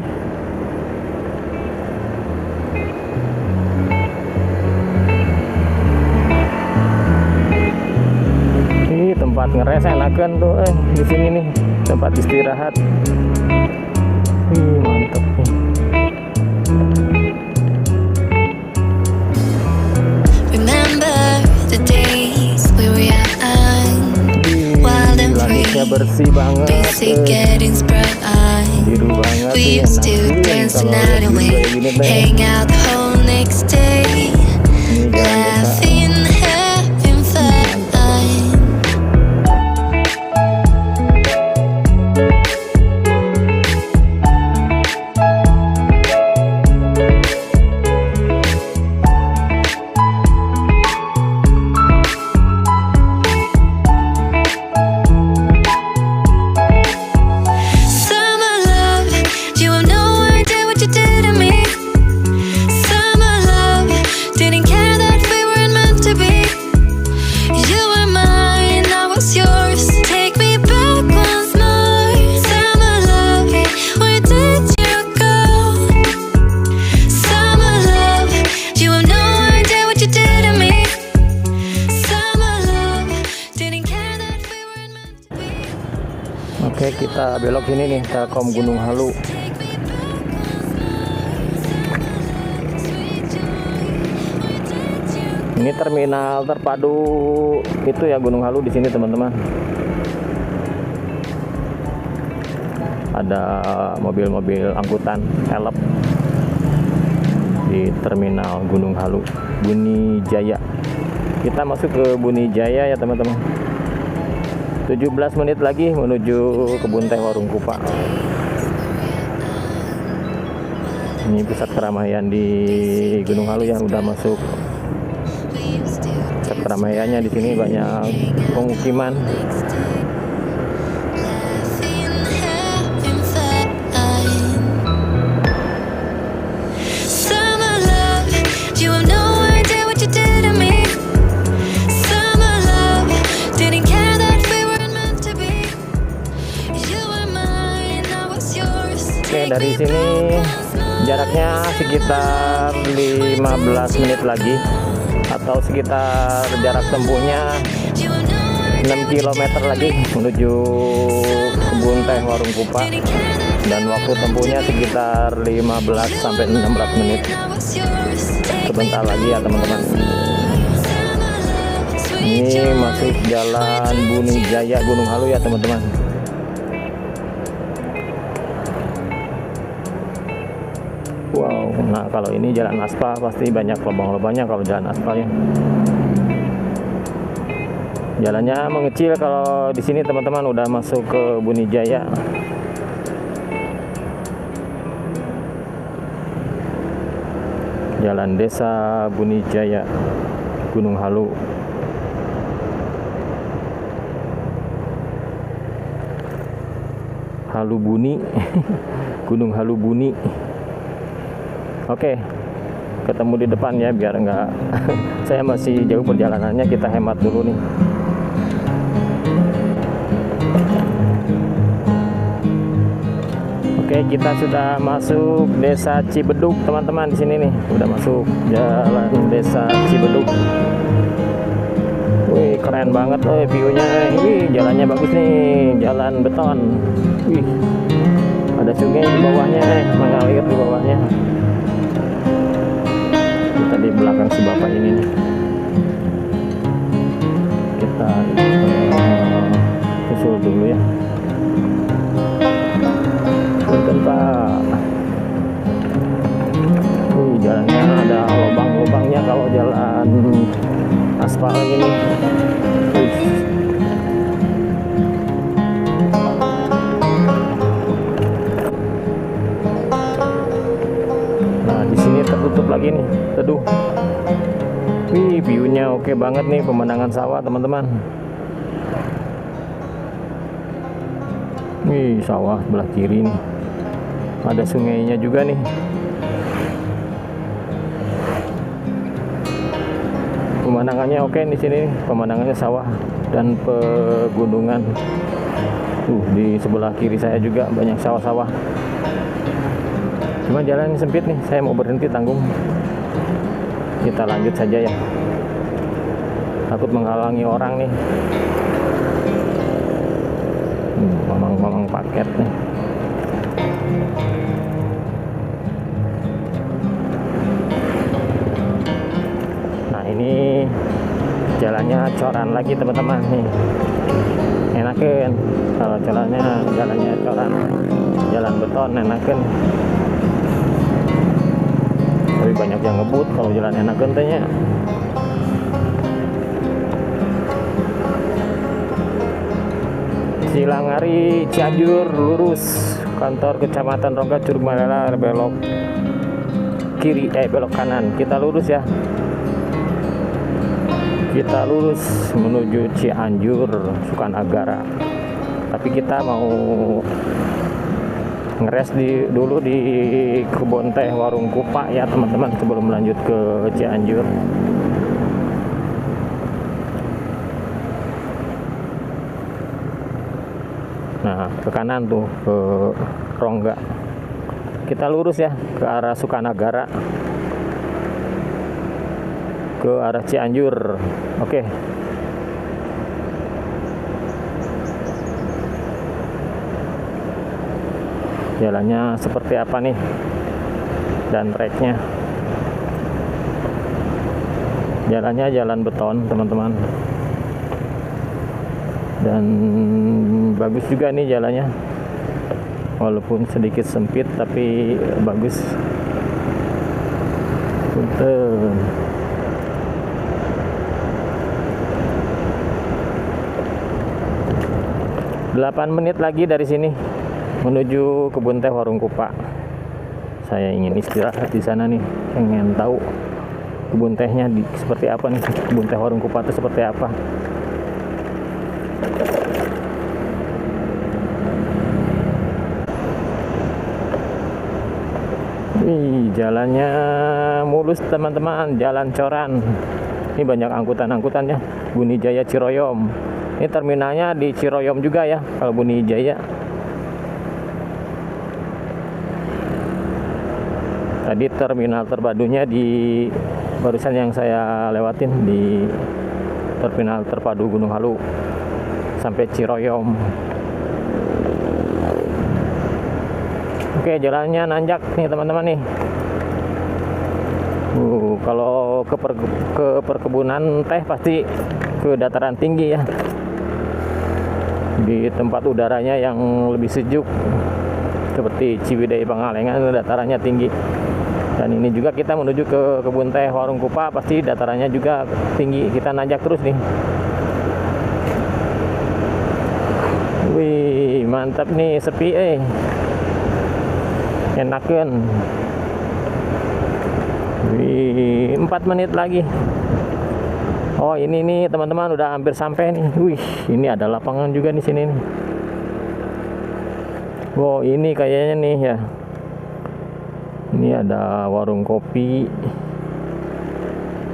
Ini tempat ngeres enakan tuh, di sini nih, tempat istirahat. Wih, mantap nih. Langitnya bersih banget, biru banget, enak kalau lihat gini teh. Ini jalan desa. Oke, kita belok sini nih, Telkom Gunung Halu. Ini terminal terpadu itu ya Gunung Halu di sini teman-teman. Ada mobil-mobil angkutan elep di terminal Gunung Halu, Buni Jaya. Kita masuk ke Buni Jaya ya teman-teman. 17 menit lagi menuju kebun teh Warung Kupa. Ini pusat keramaian di Gunung Halu yang udah masuk. Pusat keramaiannya di sini banyak pemukiman. Oke, dari sini jaraknya sekitar 15 menit lagi, atau sekitar jarak tempuhnya 6 km lagi menuju kebun teh Warung Kupa, dan waktu tempuhnya sekitar 15 sampai 16 menit. Sebentar lagi ya teman-teman. Ini masuk Jalan Buni Jaya Gunung Halu ya teman-teman. Wow, nah kalau ini jalan aspal pasti banyak lubang-lubangnya kalau jalan aspalnya. Jalannya mengecil kalau di sini teman-teman, udah masuk ke Buni Jaya. Jalan Desa Buni Jaya Gunung Halu. Halu Buni Gunung Halu Buni. Oke, ketemu di depan ya, biar enggak saya masih jauh perjalanannya, kita hemat dulu nih. Oke, kita sudah masuk Desa Cibedug teman-teman. Di sini nih udah masuk jalan Desa Cibedug. Wih, keren banget view-nya. Wih, jalannya bagus nih, jalan beton. Wih, ada sungai di bawahnya, mengalir di bawahnya. Kita di belakang si bapak ini nih. Kita usul dulu ya. Punten Pak. Wih, jalannya ada lubang-lubangnya kalau jalan aspal ini. Nah, di sini tertutup lagi nih, teduh. Wih, view-nya oke banget nih, pemandangan sawah teman-teman. Wih, sawah sebelah kiri nih. Ada sungainya juga nih. Pemandangannya oke di sini, pemandangannya sawah dan pegunungan. Di sebelah kiri saya juga banyak sawah-sawah. Cuma jalan sempit nih, saya mau berhenti tanggung. Kita lanjut saja ya. Takut menghalangi orang nih. Mamang-mamang paket nih. Nah, ini jalannya coran lagi teman-teman nih. Enakan kalau jalannya coran, jalan beton enakan. Tapi banyak yang ngebut kalau jalan enakan tanya. Silangari Cianjur lurus, kantor Kecamatan Rongga Curug Malela, belok kiri, belok kanan. Kita lurus ya. Kita lurus menuju Cianjur Sukanagara. Tapi kita mau ngeres dulu di kebun teh Warung Kupa ya teman-teman, sebelum lanjut ke Cianjur. Nah, ke kanan tuh ke Rongga. Kita lurus ya ke arah Sukanagara, ke arah Cianjur. Oke. Jalannya seperti apa nih, dan treknya. Jalannya jalan beton teman-teman, dan bagus juga nih jalannya, walaupun sedikit sempit tapi bagus. Punten. ...8 menit lagi dari sini menuju kebun teh Warung Kupa. saya ingin istirahat di sana nih, pengen tahu kebun tehnya seperti apa nih, kebun teh Warung Kupa itu seperti apa. Wih, jalannya mulus teman-teman, jalan coran. Ini banyak angkutan-angkutannya. Bunijaya Ciroyom. Ini terminalnya di Ciroyom juga ya, kalau Bunijaya. Tadi terminal terpadunya di barusan yang saya lewatin di terminal terpadu Gunung Halu sampai Ciroyom. Oke, jalannya nanjak nih teman-teman nih. Kalau ke perkebunan teh pasti ke dataran tinggi ya. Di tempat udaranya yang lebih sejuk seperti Ciwidey Pangalengan, datarannya tinggi. Dan ini juga kita menuju ke kebun teh Warung Kupa, pasti datarannya juga tinggi. Kita nanjak terus nih. Wih, mantap nih, sepi enakan. Wih, 4 menit lagi. Oh, ini nih teman-teman udah hampir sampai nih. Wih, ini ada lapangan juga di sini nih. Wow, ini kayaknya nih ya. Ini ada warung kopi.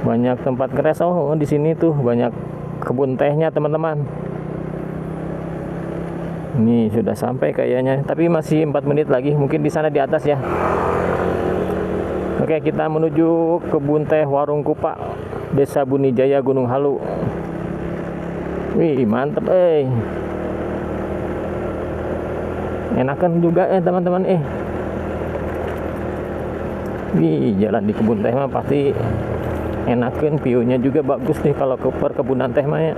Banyak tempat keres. Oh, di sini tuh banyak kebun tehnya, teman-teman. Ini sudah sampai kayaknya, tapi masih 4 menit lagi. Mungkin di sana di atas ya. Oke, kita menuju kebun teh Warung Kupa, Desa Bunijaya, Gunung Halu. Wih, mantep enakan juga teman-teman Wih, jalan di kebun teh mah pasti enakan, view-nya juga bagus nih kalau ke perkebunan teh mah ya.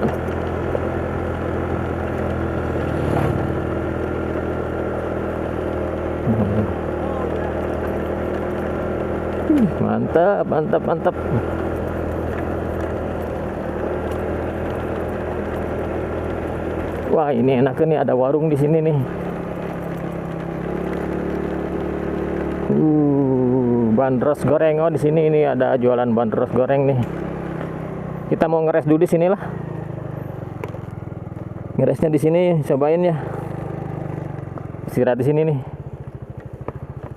Mantap, mantap, mantap. Wah, ini enak nih, ada warung di sini nih. Bandros goreng. Oh, di sini ini ada jualan bandros goreng nih. Kita mau ngeres dulu di sinilah. Ngeresnya di sini, cobain ya. Istirahat di sini nih.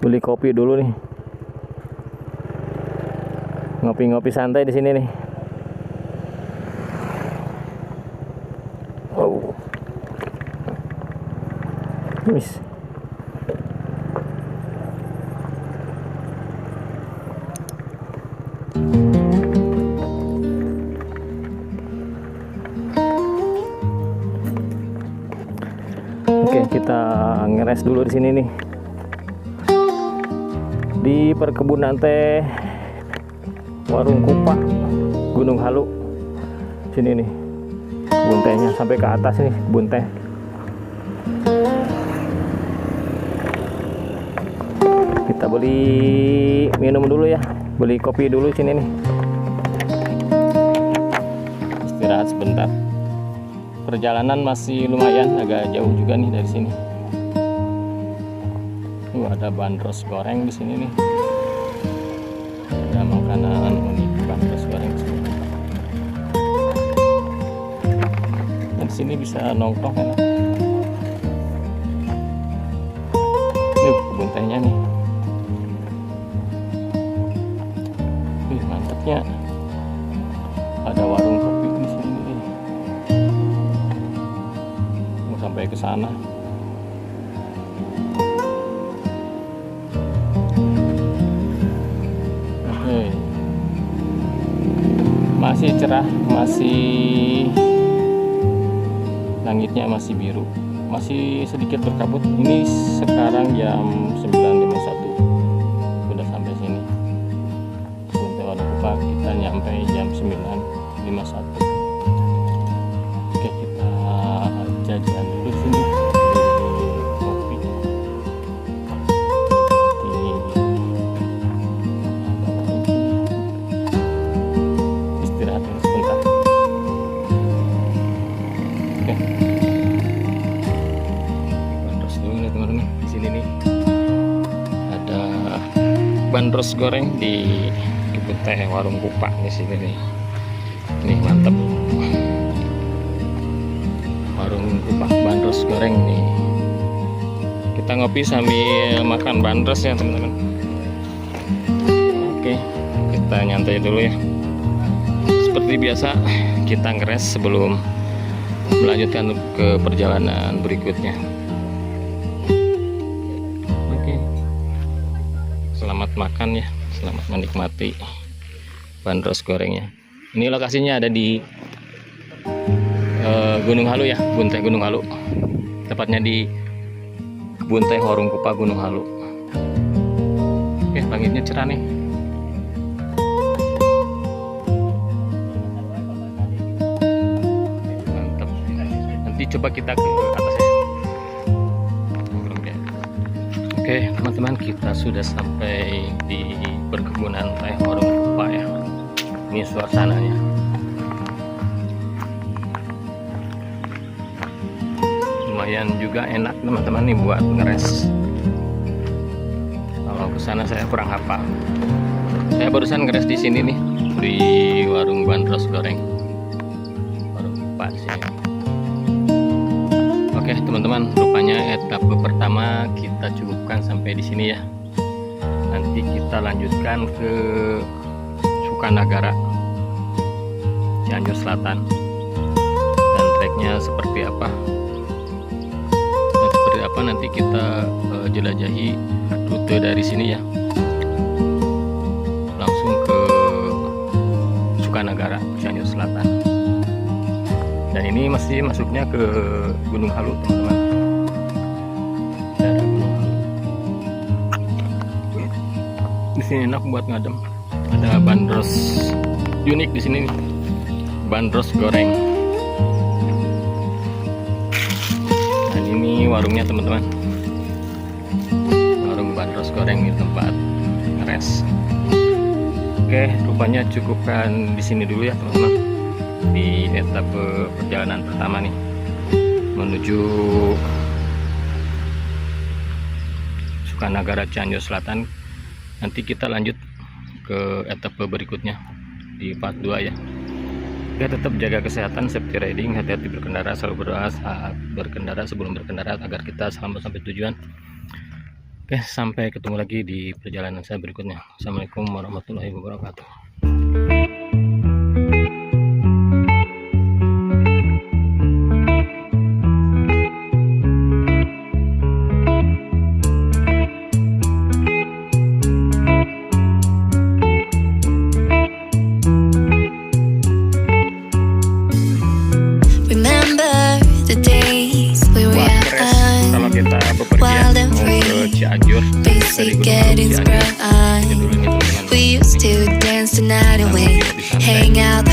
Beli kopi dulu nih. Ngopi-ngopi santai di sini nih. Oh. Wis. Oke, kita ngeres dulu di sini nih. Di perkebunan teh Warung Kupa, Gunung Halu. Sini nih. Kebun tehnya sampai ke atas nih, kebun teh. Kita beli minum dulu ya. Beli kopi dulu sini nih. Istirahat sebentar. Perjalanan masih lumayan, agak jauh juga nih dari sini. Ada bandros goreng di sini nih. Ada makanan unik bandros goreng di sini. Dan di sini bisa nongkrong enak. Kebun tehnya nih. Mantapnya. Ada warung kopi di sini nih. Mau sampai ke sana. Masih cerah, masih langitnya masih biru, masih sedikit berkabut. Ini sekarang jam 9.51, sudah sampai sini. Untuk Warung Kupa kita nyampe jam 9.51. Oke, kita jajan dulu sini. Kopi. Istirahat sebentar. Oke. Terus dulu nih teman-teman, di sini nih ada bandros goreng di kebun teh warung Kupa di sini nih. Nih mantep. Warung Kupa bandros goreng nih. Kita ngopi sambil makan bandros ya teman-teman. Oke, kita nyantai dulu ya. Seperti biasa kita ngeres sebelum melanjutkan ke perjalanan berikutnya. Oke, selamat makan ya, selamat menikmati bandros gorengnya. Ini lokasinya ada di Gunung Halu ya, kebun teh Gunung Halu, tepatnya di kebun teh warung Kupa Gunung Halu. Oke, langitnya cerah nih. Mantap. Nanti coba kita ke atas ya. Oke teman-teman, kita sudah sampai di perkebunan teh warung Kupa ya. Ini suasananya. Lumayan juga enak teman-teman nih buat ngeres. Kalau kesana saya kurang hafal. Saya barusan ngeres di sini nih, di warung bandros goreng warung Kupa sih. Oke teman-teman, rupanya etapa pertama kita cukupkan sampai di sini ya. Nanti kita lanjutkan ke Sukanagara, Cianjur Selatan, dan treknya seperti apa. Nanti kita jelajahi rute dari sini ya, langsung ke Sukanagara, Cianjur Selatan. Dan ini masih masuknya ke Gunung Halu teman-teman, daerah Gunung Halu. Di sini enak buat ngadem. Ada bandros unik di sini nih, bandros goreng. Ini warungnya teman-teman, warung bandros goreng di tempat ngeres. Oke, rupanya cukupkan di sini dulu ya teman-teman, di etapa perjalanan pertama nih menuju Sukanagara Cianjur Selatan. Nanti kita lanjut ke etapa berikutnya di part 2 ya. Oke, tetap jaga kesehatan, safety riding, hati-hati berkendara, selalu berdoa saat berkendara, sebelum berkendara, agar kita selamat sampai tujuan. Oke, sampai ketemu lagi di perjalanan saya berikutnya. Assalamualaikum warahmatullahi wabarakatuh. Cianjur, We used to dance the night away, hang out